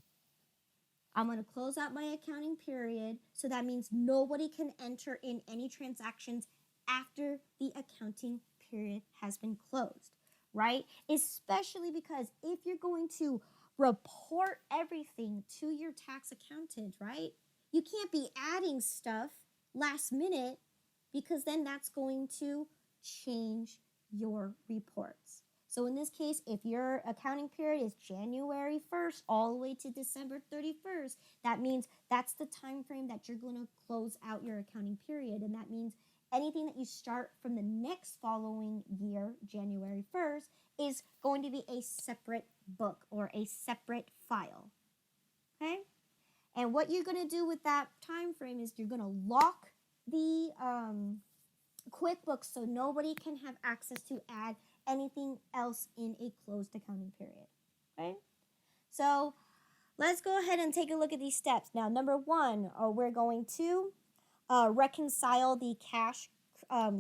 I'm going to close out my accounting period. So that means nobody can enter in any transactions after the accounting period has been closed, right? Especially because if you're going to report everything to your tax accountant, right? You can't be adding stuff last minute because then that's going to change your reports. So in this case, if your accounting period is January 1st all the way to December 31st, that means that's the time frame that you're going to close out your accounting period. And that means anything that you start from the next following year, January 1st, is going to be a separate book or a separate file. Okay? And what you're going to do with that time frame is you're going to lock the QuickBooks so nobody can have access to add anything else in a closed accounting period. Okay? So let's go ahead and take a look at these steps. Now, number one, we're going to reconcile the cash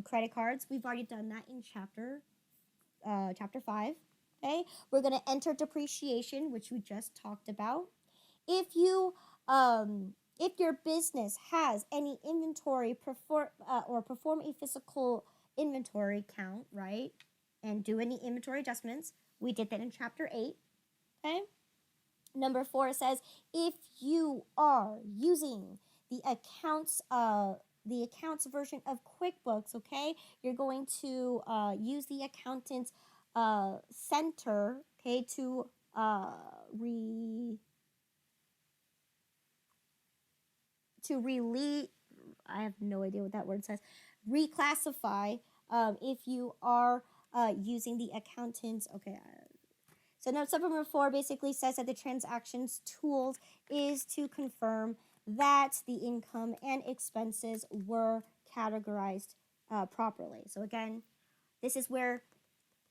credit cards. We've already done that in chapter 5. Okay? We're going to enter depreciation, which we just talked about. If your business has any inventory or perform a physical inventory count, right, and do any inventory adjustments, we did that in chapter 8. Okay. Number 4 says if you are using the accounts version of QuickBooks, okay, you're going to use the accountant's center, okay, to I have no idea what that word says. Reclassify if you are using the accountant's. Okay. So now step number 4 basically says that the transactions tools is to confirm that the income and expenses were categorized properly. So again, this is where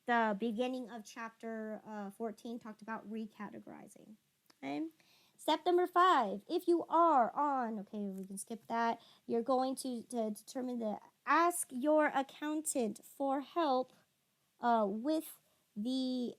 the beginning of chapter 14 talked about recategorizing. Okay. Step number 5, if you are on, okay, we can skip that. You're going to determine ask your accountant for help with the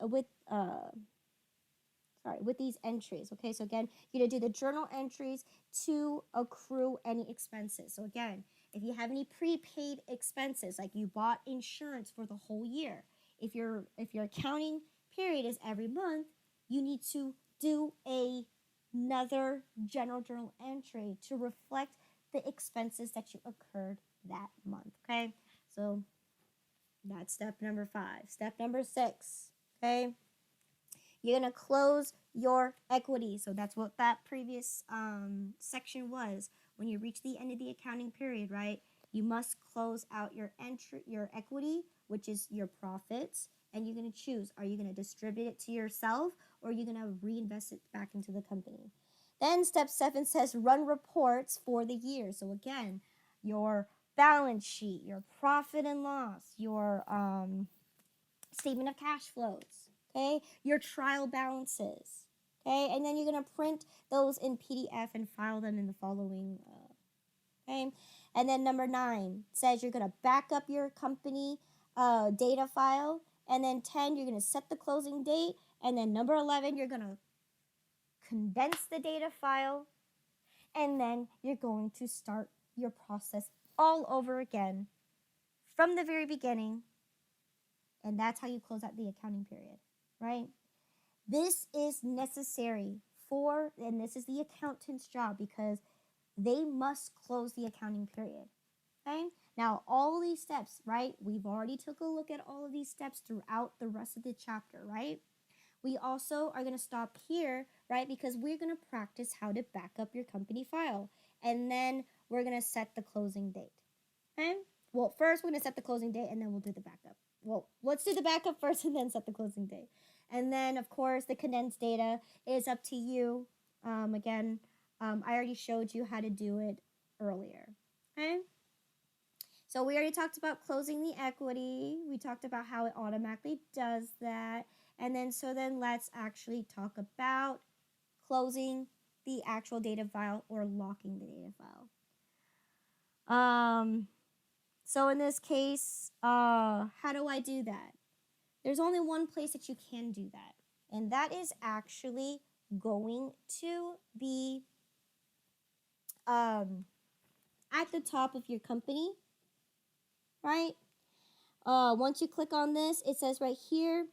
with these entries. Okay, so again, you're gonna do the journal entries to accrue any expenses. So again, if you have any prepaid expenses, like you bought insurance for the whole year, if your accounting period is every month, you need to do another general journal entry to reflect the expenses that you occurred that month. Okay, so that's step number 5. Step number 6. Okay, you're going to close your equity. So that's what that previous section was. When you reach the end of the accounting period, right, you must close out your equity, which is your profits, and you're going to choose, are you going to distribute it to yourself, or are you going to reinvest it back into the company? Then step 7 says run reports for the year. So again, your balance sheet, your profit and loss, your statement of cash flows, okay, your trial balances, okay, and then you're going to print those in PDF and file them in the following, okay, and then number 9 says you're going to back up your company data file, and then 10, you're going to set the closing date, and then number 11, you're going to condense the data file, and then you're going to start your process all over again from the very beginning. And that's how you close out the accounting period, right? This is necessary and this is the accountant's job, because they must close the accounting period, okay? Now, all these steps, right? We've already took a look at all of these steps throughout the rest of the chapter, right? We also are going to stop here, right? Because we're going to practice how to back up your company file. And then we're going to set the closing date, okay? Well, first we're going to set the closing date, and then we'll do the backup. Well, let's do the backup first and then set the closing date. And then, of course, the condensed data is up to you. Again, I already showed you how to do it earlier, okay? So we already talked about closing the equity. We talked about how it automatically does that. And then, let's actually talk about closing the actual data file or locking the data file. So in this case, how do I do that? There's only one place that you can do that, and that is actually going to be at the top of your company, right? Once you click on this, it says right here,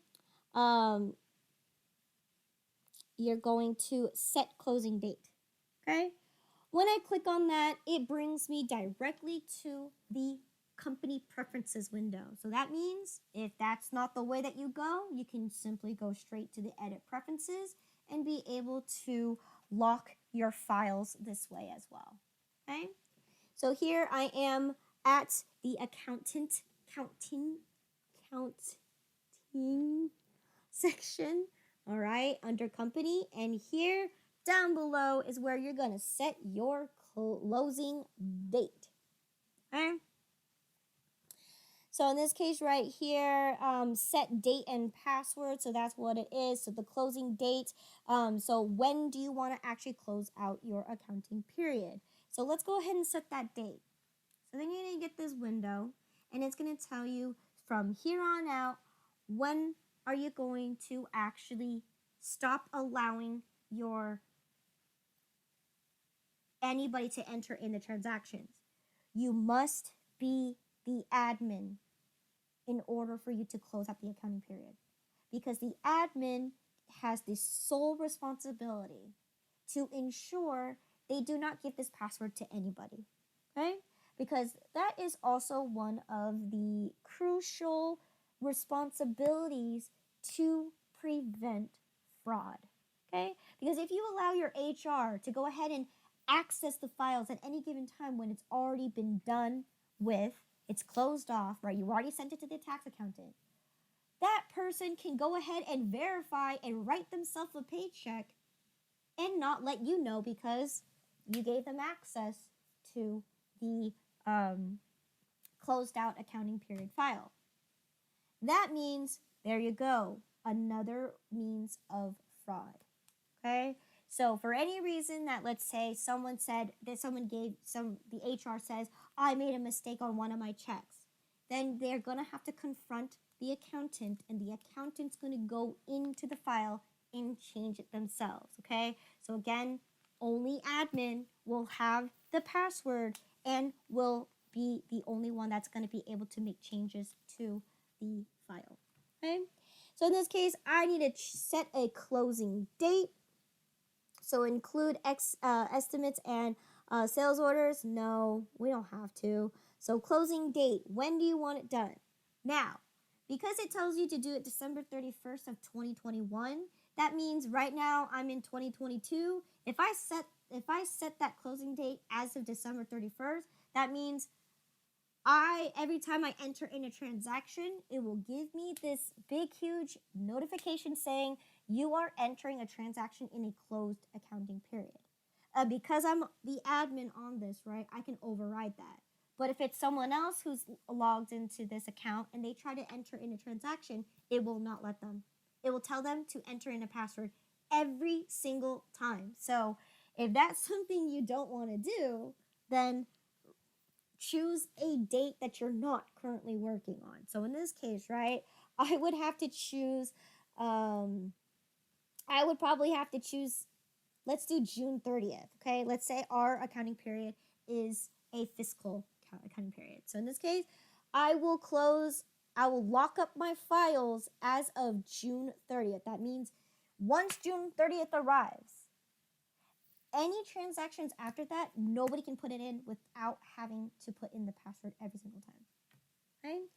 you're going to set closing date, okay? When I click on that, it brings me directly to the company preferences window. So that means if that's not the way that you go, you can simply go straight to the edit preferences and be able to lock your files this way as well, okay? So here I am at the accounting section, all right, under company, and here down below is where you're going to set your closing date, okay? So in this case right here, set date and password, so that's what it is. So the closing date, so when do you want to actually close out your accounting period? So let's go ahead and set that date. So then you're going to get this window, and it's going to tell you from here on out, when are you going to actually stop allowing anybody to enter in the transactions. You must be the admin in order for you to close out the accounting period, because the admin has the sole responsibility to ensure they do not give this password to anybody, okay? Because that is also one of the crucial responsibilities to prevent fraud, okay? Because if you allow your HR to go ahead and access the files at any given time when it's already been done with, it's closed off, right? You already sent it to the tax accountant. That person can go ahead and verify and write themselves a paycheck and not let you know because you gave them access to the closed out accounting period file. That means, there you go, another means of fraud. Okay? So for any reason that, let's say someone said that the HR says, I made a mistake on one of my checks, then they're going to have to confront the accountant, and the accountant's going to go into the file and change it themselves. Okay? So again, only admin will have the password and will be the only one that's going to be able to make changes to the file. Okay? So in this case, I need to set a closing date. So include estimates and sales orders? No, we don't have to. So closing date, when do you want it done? Now, because it tells you to do it December 31st of 2021, that means right now I'm in 2022. If I set that closing date as of December 31st, that means every time I enter in a transaction, it will give me this big, huge notification saying you are entering a transaction in a closed accounting period. Because I'm the admin on this, right, I can override that. But if it's someone else who's logged into this account and they try to enter in a transaction, it will not let them. It will tell them to enter in a password every single time. So if that's something you don't want to do, then choose a date that you're not currently working on. So in this case, right, I would have to choose, I would probably have to choose, let's do June 30th, okay? Let's say our accounting period is a fiscal accounting period. So in this case, I will lock up my files as of June 30th. That means once June 30th arrives, any transactions after that, nobody can put it in without having to put in the password every single time. Okay?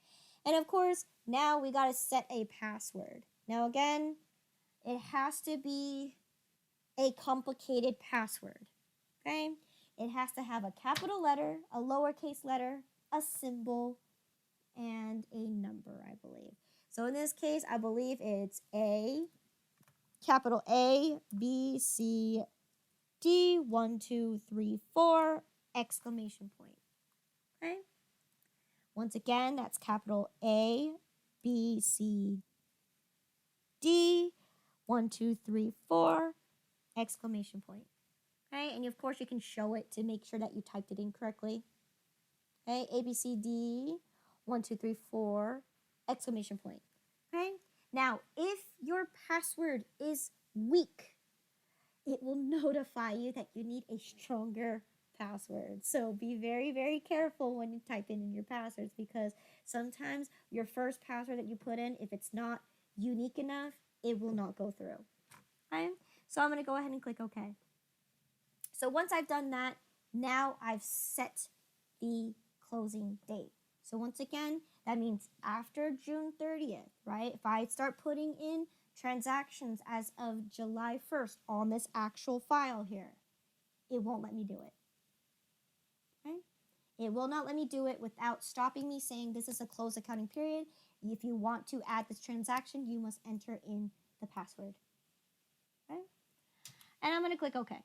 And of course, now we got to set a password. Now again, it has to be a complicated password. Okay? It has to have a capital letter, a lowercase letter, a symbol, and a number, I believe. So in this case, I believe it's capital A, B, C, D, 1, 2, 3, 4, exclamation point. Okay? Once again, that's capital A, B, C, D, 1, 2, 3, 4, exclamation point. Okay? And of course, you can show it to make sure that you typed it in correctly. Okay? A, B, C, D, 1, 2, 3, 4, exclamation point. Okay? Now, if your password is weak, it will notify you that you need a stronger password. So be very, very careful when you type in your passwords, because sometimes your first password that you put in, if it's not unique enough, it will not go through. Okay? So I'm going to go ahead and click OK. So once I've done that, now I've set the closing date. So once again, that means after June 30th, right? If I start putting in transactions as of July 1st on this actual file here, it won't let me do it. Okay? It will not let me do it without stopping me saying this is a closed accounting period. If you want to add this transaction, you must enter in the password. Okay? And I'm going to click OK.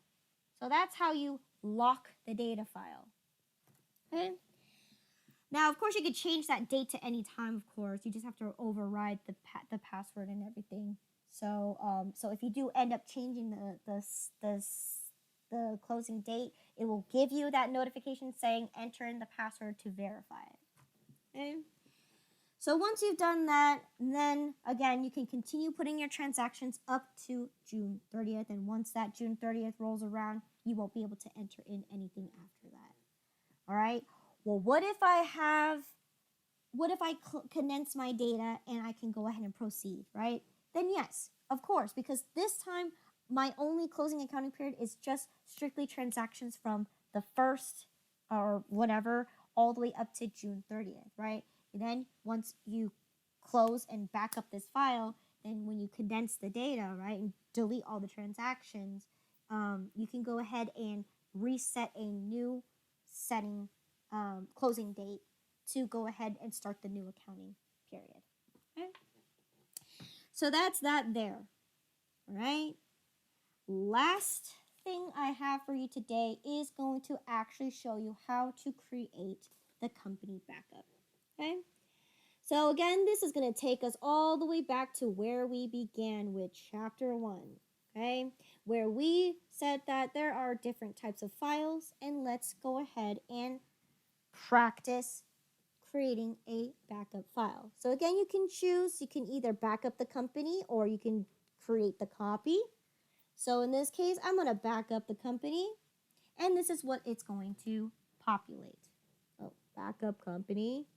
So that's how you lock the data file. Okay? Now, of course, you could change that date to any time, of course. You just have to override the password and everything. So so if you do end up changing the closing date, it will give you that notification saying enter in the password to verify it. Okay? So once you've done that, then again, you can continue putting your transactions up to June 30th. And once that June 30th rolls around, you won't be able to enter in anything after that. All right? Well, what if I condense my data and I can go ahead and proceed, right? Then yes, of course, because this time my only closing accounting period is just strictly transactions from the 1st or whatever all the way up to June 30th, right? And then once you close and back up this file, then when you condense the data, right, and delete all the transactions, you can go ahead and reset a new setting, closing date to go ahead and start the new accounting period. Okay? So that's that there. All right. Last thing I have for you today is going to actually show you how to create the company backup. Okay. So again, this is going to take us all the way back to where we began with chapter 1. Okay, where we said that there are different types of files, and let's go ahead and practice creating a backup file. So again, you can choose, you can either back up the company or you can create the copy. So in this case, I'm going to back up the company, and this is what it's going to populate. Oh, backup company.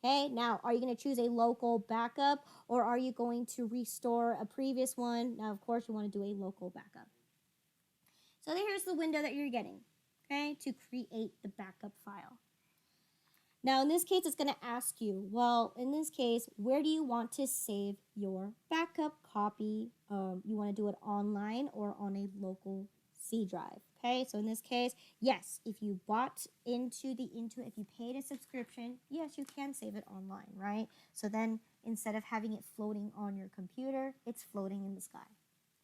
Okay, now are you going to choose a local backup or are you going to restore a previous one? Now, of course, you want to do a local backup. So here's the window that you're getting, okay, to create the backup file. Now, in this case, it's going to ask you, well, in this case, where do you want to save your backup copy? You want to do it online or on a local C drive, okay? So in this case, yes, if you bought into if you paid a subscription, yes, you can save it online, right? So then instead of having it floating on your computer, it's floating in the sky,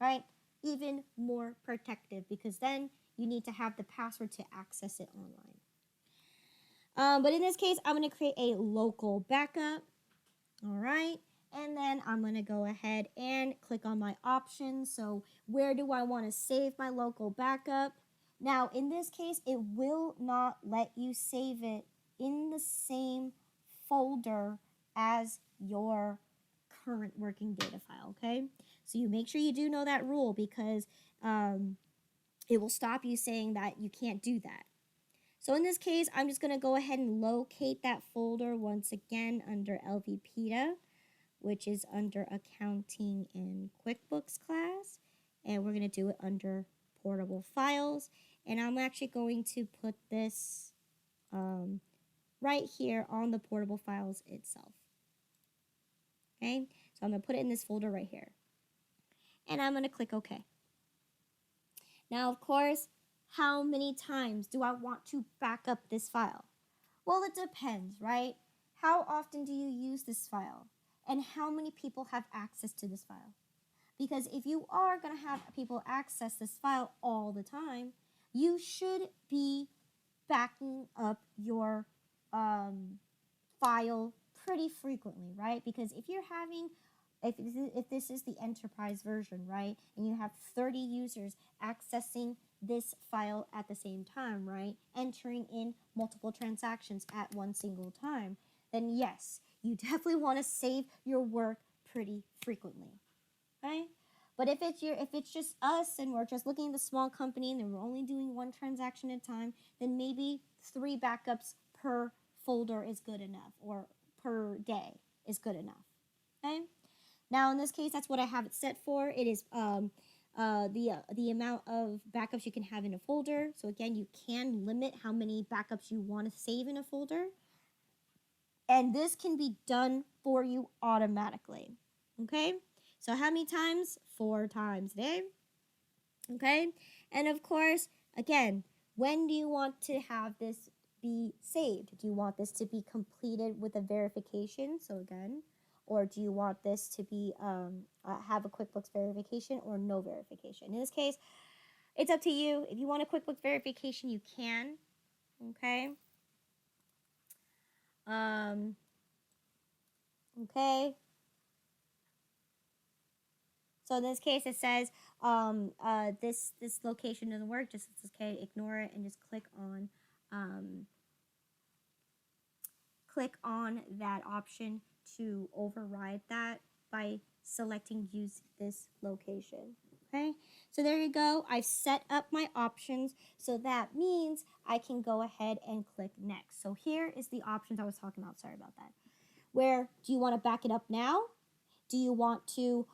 right? Even more protective because then you need to have the password to access it online. But in this case, I'm going to create a local backup. All right. And then I'm going to go ahead and click on my options. So where do I want to save my local backup? Now, in this case, it will not let you save it in the same folder as your current working data file, okay? So you make sure you do know that rule because it will stop you saying that you can't do that. So in this case, I'm just going to go ahead and locate that folder once again under LVPTA, which is under Accounting and QuickBooks class. And we're going to do it under Portable Files. And I'm actually going to put this right here on the Portable Files itself. Okay, so I'm going to put it in this folder right here. And I'm going to click OK. Now, of course, how many times do I want to back up this file? Well, it depends, right? How often do you use this file? And how many people have access to this file? Because if you are going to have people access this file all the time, you should be backing up your file pretty frequently, right? Because if you're having, if this is the enterprise version, right, and you have 30 users accessing this file at the same time, right, entering in multiple transactions at one single time, then yes, you definitely want to save your work pretty frequently, right? But if it's just us and we're just looking at the small company and we're only doing one transaction at a time, then maybe 3 backups per folder is good enough, or per day is good enough. Okay. Now in this case, that's what I have it set for. It is the amount of backups you can have in a folder. So again, you can limit how many backups you want to save in a folder, and this can be done for you automatically. Okay. So how many times? 4 times a day. Okay. And of course, again, when do you want to have this be saved? Do you want this to be completed with a verification? So again, or do you want this to be have a QuickBooks verification or no verification? In this case, it's up to you. If you want a QuickBooks verification, you can. Okay. Okay. So in this case, it says this location doesn't work. Just it's okay, ignore it, and just click on that option to override that by selecting use this location. Okay, so there you go. I've set up my options, so that means I can go ahead and click next. So here is the options I was talking about. Sorry about that. Where do you want to back it up now? Do you want to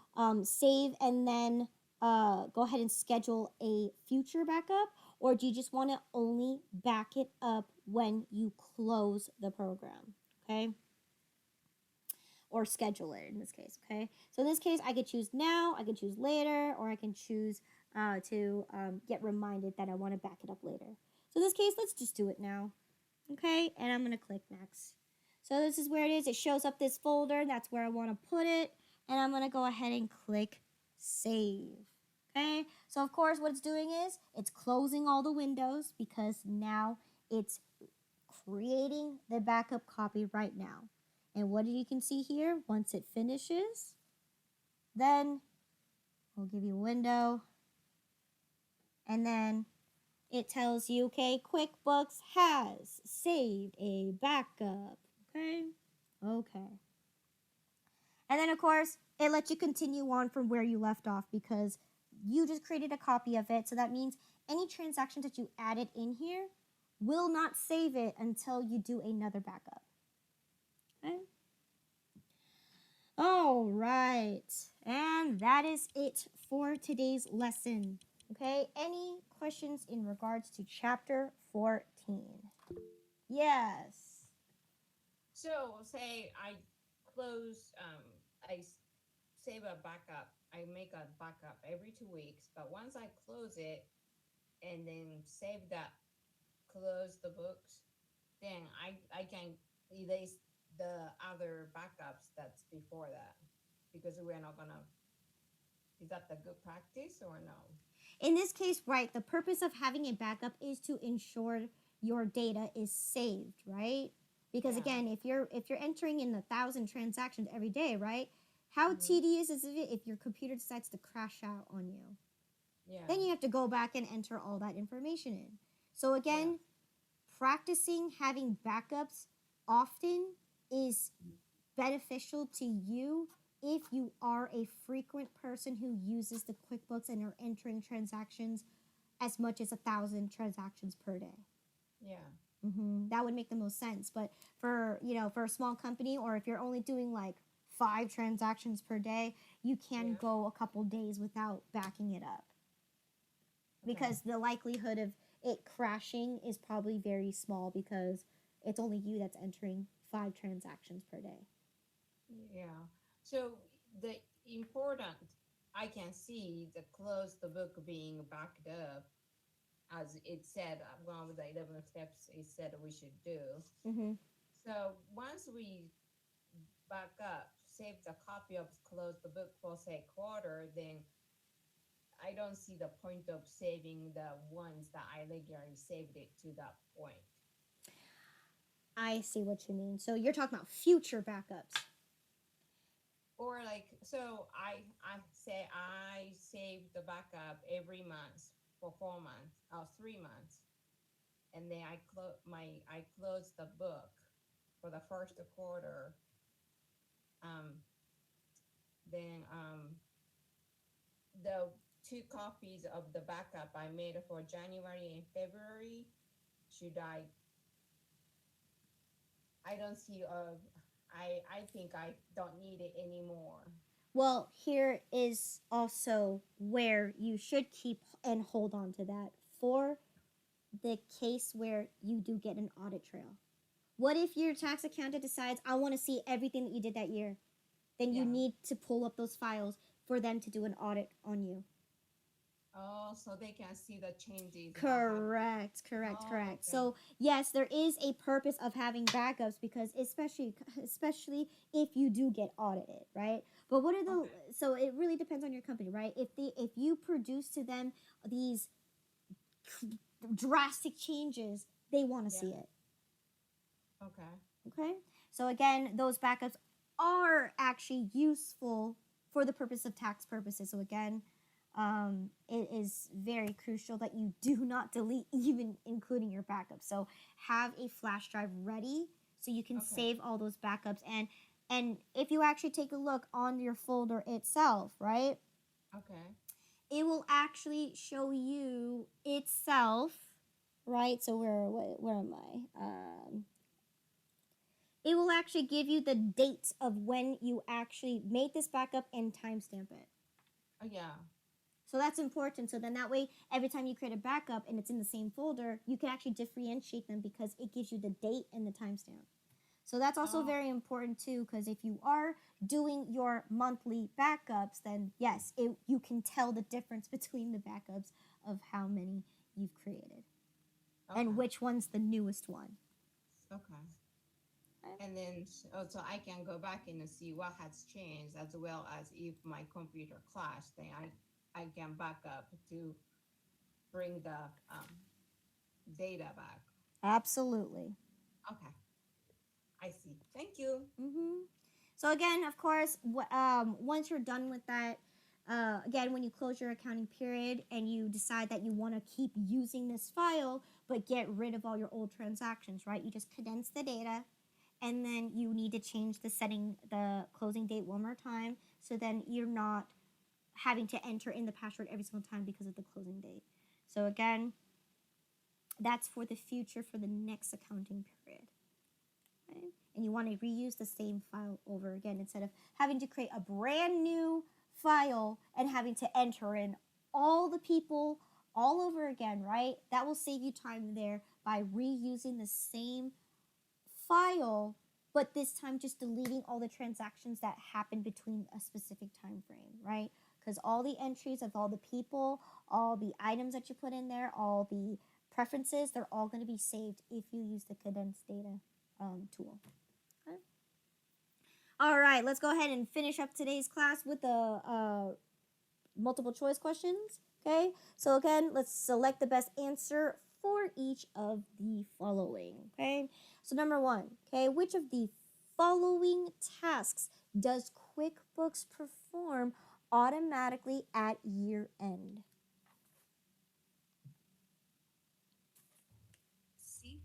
save and then go ahead and schedule a future backup? Or do you just want to only back it up when you close the program? Okay? or scheduler in this case, okay? So in this case, I could choose now, I can choose later, or I can choose to get reminded that I want to back it up later. So in this case, let's just do it now, okay? And I'm going to click next. So this is where it is. It shows up this folder. That's where I want to put it. And I'm going to go ahead and click save. Okay, so of course what it's doing is it's closing all the windows because now it's creating the backup copy right now. And what you can see here, once it finishes, then we'll give you a window. And then it tells you, okay, QuickBooks has saved a backup. Okay, okay. And then, of course, it lets you continue on from where you left off because you just created a copy of it. So that means any transactions that you added in here will not save it until you do another backup. Okay? All right. And that is it for today's lesson. Okay? Any questions in regards to chapter 14? Yes. So say I close, save a backup. I make a backup every 2 weeks, but once I close it and then save that, close the books, then I can erase the other backups that's before that because we're not gonna. Is that the good practice or no? In this case, right, the purpose of having a backup is to ensure your data is saved, right? Because Yeah. again, if you're entering in 1,000 transactions every day, right? How Mhm. tedious is it if your computer decides to crash out on you? Yeah. Then you have to go back and enter all that information in. So again, practicing having backups often is beneficial to you if you are a frequent person who uses the QuickBooks and are entering transactions as much as 1,000 transactions per day. Yeah. That would make the most sense. But for for a small company, or if you're only doing like 5 transactions per day, you can Yeah. go a couple days without backing it up Okay. because the likelihood of it crashing is probably very small because it's only you that's entering 5 transactions per day. Yeah. So the important, I can see the close the book being backed up, as it said, one of the 11 steps it said we should do. Mm-hmm. So once we back up, save the copy of close the book for say quarter, then I don't see the point of saving the ones that I regularly saved it to that point. I see what you mean. So you're talking about future backups. Or like, so I say I save the backup every month for 4 months or 3 months, and then I close the book for the first quarter. Um, then the 2 copies of the backup I made for January and February, should I don't see I think I don't need it anymore. Well, here is also where you should keep and hold on to that for the case where you do get an audit trail. What if your tax accountant decides, I want to see everything that you did that year? Then you Yeah. need to pull up those files for them to do an audit on you. Oh, so they can see the changes. Correct. Oh, okay. So yes, there is a purpose of having backups because especially if you do get audited, right? But what are the Okay. so it really depends on your company, right? If you produce to them these drastic changes, they want to Yeah. see it. Okay. Okay? So again, those backups are actually useful for the purpose of tax purposes. So again, it is very crucial that you do not delete, even including your backups. So have a flash drive ready so you can Okay. save all those backups. And if you actually take a look on your folder itself, right, Okay. it will actually show you itself, right? So where am I? It will actually give you the dates of when you actually made this backup and timestamp it. Oh, yeah. So that's important. So then that way, every time you create a backup and it's in the same folder, you can actually differentiate them because it gives you the date and the timestamp. So that's also Oh, very important too, because if you are doing your monthly backups, then yes, you can tell the difference between the backups of how many you've created and okay. which one's the newest one. Okay. Okay? And then also I can go back and see what has changed, as well as if my computer crashed, then I can back up to bring the data back. Absolutely. Okay, I see. Thank you. Mm-hmm. So again, of course, once you're done with that, again, when you close your accounting period and you decide that you want to keep using this file but get rid of all your old transactions, right? You just condense the data, and then you need to change the closing date one more time, so then you're not having to enter in the password every single time because of the closing date. So again, that's for the future, for the next accounting period. Okay? And you want to reuse the same file over again instead of having to create a brand new file and having to enter in all the people all over again, right? That will save you time there by reusing the same file, but this time just deleting all the transactions that happened between a specific time frame, right? Because all the entries of all the people, all the items that you put in there, all the preferences, they're all going to be saved if you use the condensed data tool. Okay. All right, let's go ahead and finish up today's class with the multiple choice questions. Okay, so again, let's select the best answer for each of the following. Okay, so number one, okay, which of the following tasks does QuickBooks perform automatically at year end? See?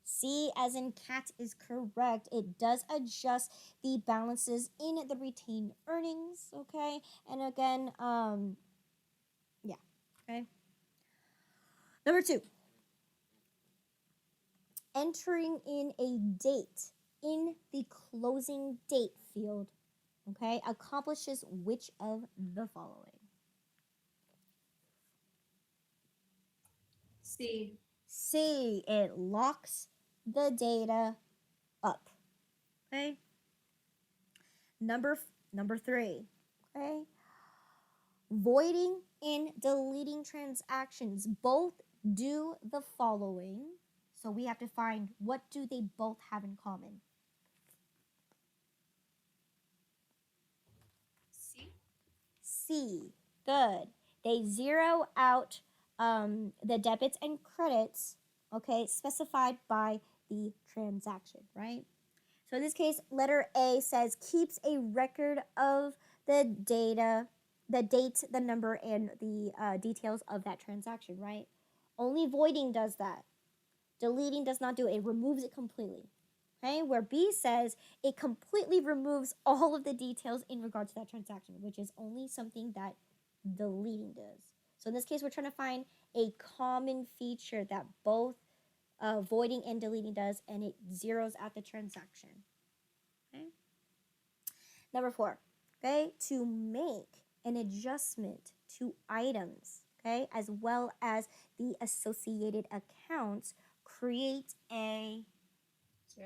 C as in cat is correct. It does adjust the balances in the retained earnings. Okay, and again, yeah. Okay. Number two, entering in a date in the closing date field, okay, accomplishes which of the following? See. C, it locks the data up. Okay. Number three, okay, voiding and deleting transactions both do the following. So we have to find what do they both have in common. See? C, good. They zero out the debits and credits, okay, specified by the transaction, right? So in this case, letter A says keeps a record of the data, the date, the number, and the details of that transaction, right? Only voiding does that. Deleting does not do it. It removes it completely. Okay, where B says it completely removes all of the details in regard to that transaction, which is only something that deleting does. So in this case, we're trying to find a common feature that both voiding and deleting does, and it zeroes out the transaction. Okay. Number four, okay, to make an adjustment to items, okay, as well as the associated accounts, create a $0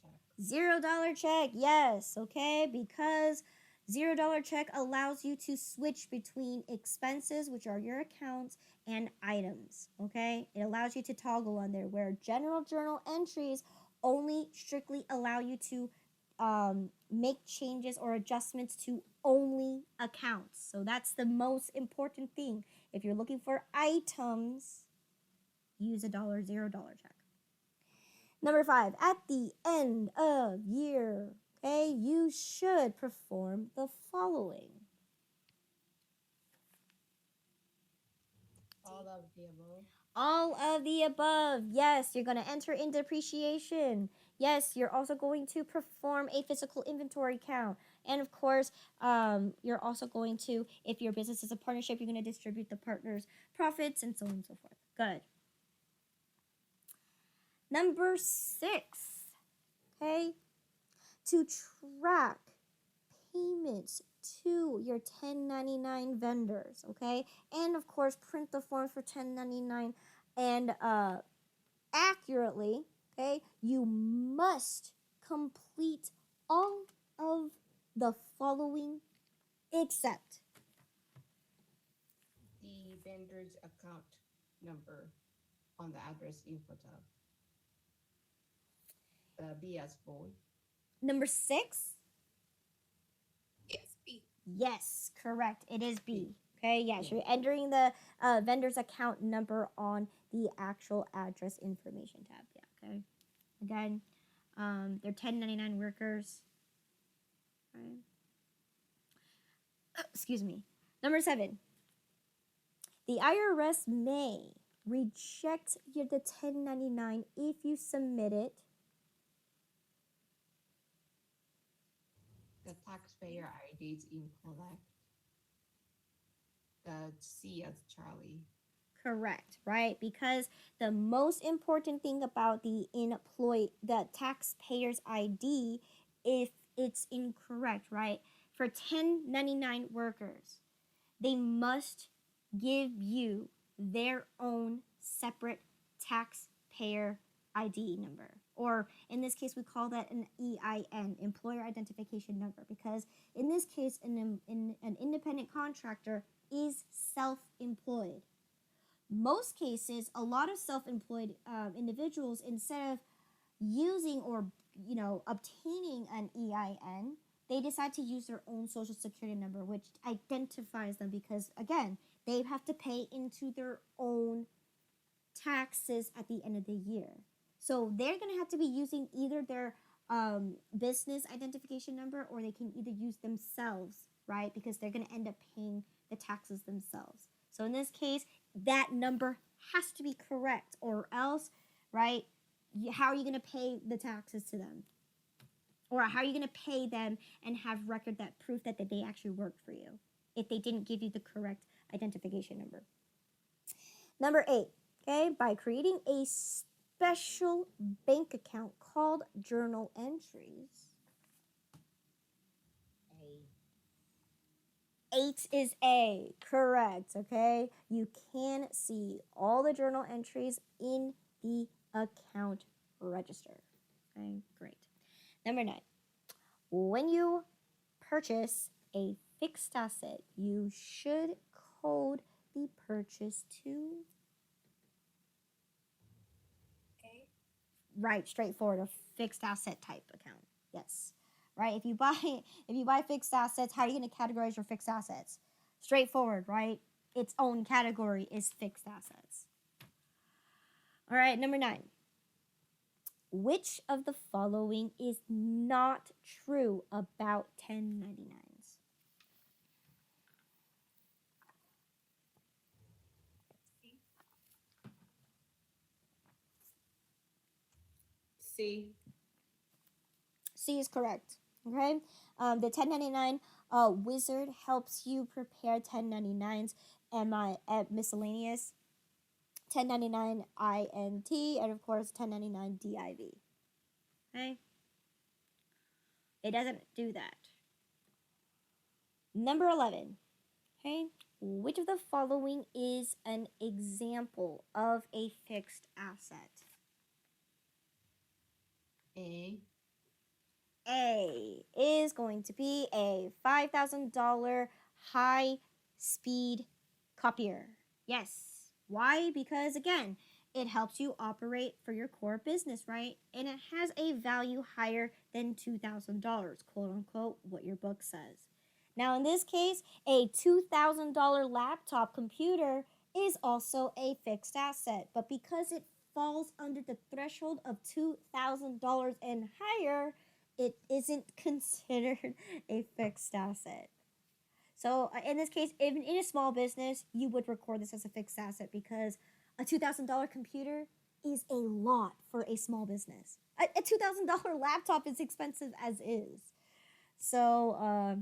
check. $0 check. Yes, okay, because $0 check allows you to switch between expenses, which are your accounts, and items, okay? It allows you to toggle on there, where general journal entries only strictly allow you to make changes or adjustments to only accounts. So that's the most important thing. If you're looking for items, use a $0 check. Number five, at the end of year, okay, you should perform the following. All of the above. All of the above. Yes, you're going to enter in depreciation. Yes, you're also going to perform a physical inventory count. And of course, you're also going to, if your business is a partnership, you're going to distribute the partner's profits and so on and so forth. Good. Number six, okay, to track payments to your 1099 vendors, okay? And of course, print the forms for 1099 and accurately, okay? You must complete all of the following except The vendor's account number on the address info tab. B as boy. number 6. Yes, B. Yes, correct. It is B. B. Okay, yes, Yeah. you're entering the vendor's account number on the actual address information tab. Yeah, okay. Again, they're 1099 workers. Right. Excuse me. Number 7. The IRS may reject the 1099 if you submit it. The taxpayer ID is incorrect. The C as Charlie. Correct, right? Because the most important thing about the taxpayer's ID, if it's incorrect, right? For 1099 workers, they must give you their own separate taxpayer ID number. Or in this case, we call that an EIN, employer identification number, because in this case, an independent contractor is self-employed. Most cases, a lot of self-employed individuals, instead of using or obtaining an EIN, they decide to use their own social security number, which identifies them because, again, they have to pay into their own taxes at the end of the year. So they're going to have to be using either their business identification number, or they can either use themselves, right? Because they're going to end up paying the taxes themselves. So in this case, that number has to be correct, or else, right, how are you going to pay the taxes to them? Or how are you going to pay them and have record that proof that they actually worked for you if they didn't give you the correct identification number? Number 8, okay, by creating a special bank account called journal entries. A. 8 is A, correct, okay? You can see all the journal entries in the account register. Okay, great. Number 9, when you purchase a fixed asset, you should code the purchase to... A. Right, straightforward, a fixed asset type account. Yes. Right? If you buy fixed assets, how are you going to categorize your fixed assets? Straightforward, right? Its own category is fixed assets. All right, number 9. Which of the following is not true about 1099s? C. C is correct. Okay? The 1099 wizard helps you prepare 1099s miscellaneous, 1099 INT, and of course 1099 DIV. Okay? It doesn't do that. Number 11. Okay? Which of the following is an example of a fixed asset? A. A is going to be a $5,000 high-speed copier. Yes. Why? Because, again, it helps you operate for your core business, right? And it has a value higher than $2,000, quote-unquote, what your book says. Now, in this case, a $2,000 laptop computer is also a fixed asset. But because it falls under the threshold of $2,000 and higher, it isn't considered a fixed asset. So in this case, even in a small business, you would record this as a fixed asset because a $2,000 computer is a lot for a small business. A $2,000 laptop is expensive as is. So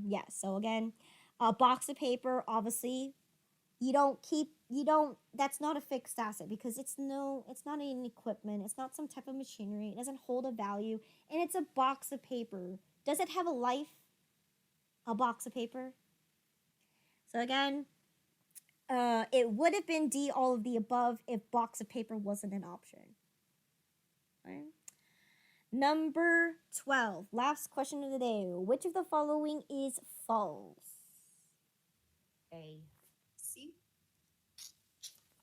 yeah, so again, a box of paper, obviously, that's not a fixed asset because it's not an equipment, it's not some type of machinery, it doesn't hold a value, and it's a box of paper. Does it have a life? A box of paper? So again, it would have been D, all of the above, if box of paper wasn't an option. Right? Number 12. Last question of the day. Which of the following is false? A. C.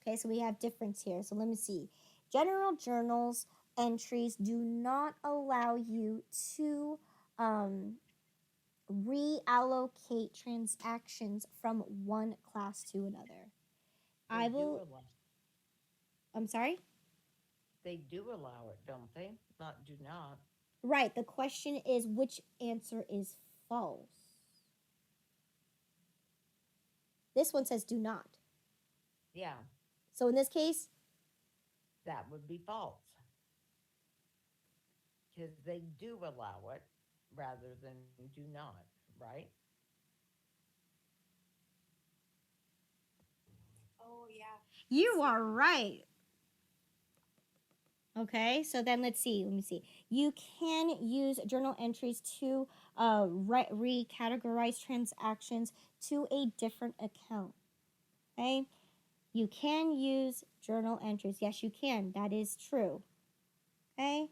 Okay, so we have difference here. So let me see. General journals entries do not allow you to reallocate transactions from one class to another. They do allow. I'm sorry? They do allow it, don't they? Not do not. Right, the question is which answer is false? This one says do not. Yeah, So in this case, that would be false. Because they do allow it rather than do not, right? Oh yeah. you are right. Okay, so then let's see. Let me see. You can use journal entries to recategorize transactions to a different account. Okay, you can use journal entries. Yes, you can. That is true. Okay.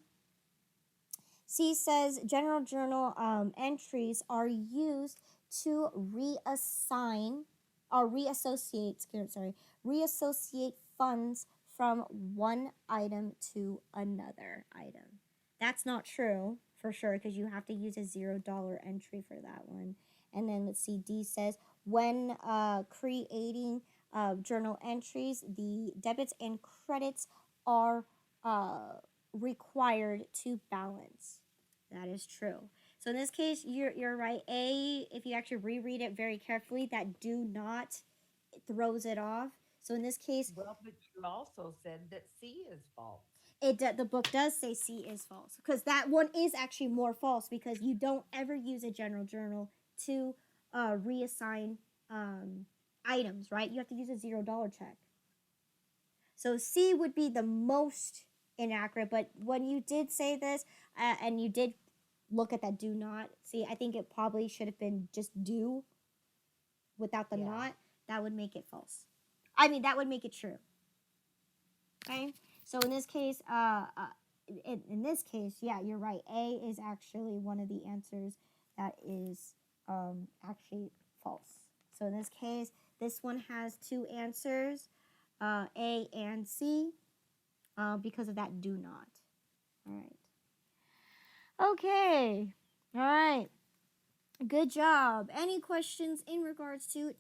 C says general journal entries are used to reassign or reassociate funds from one item to another item. That's not true for sure because you have to use a $0 entry for that one. And then let's see, D says when creating journal entries, the debits and credits are required to balance. That is true. So in this case, you're right. A, if you actually reread it very carefully, that do not throws it off. So in this case, Well, but you also said that C is false. the book does say C is false because that one is actually more false because you don't ever use a general journal to reassign items, right? You have to use a $0 check. So C would be the most inaccurate. But when you did say this and you did look at that do not, see, I think it probably should have been just do without the Yeah. not. That would make it false. I mean, that would make it true. Okay. So in this case, in this case, yeah, you're right. A is actually one of the answers that is actually false. So in this case, this one has two answers, A and C, because of that do not. All right. Okay. All right. Good job. Any questions in regards to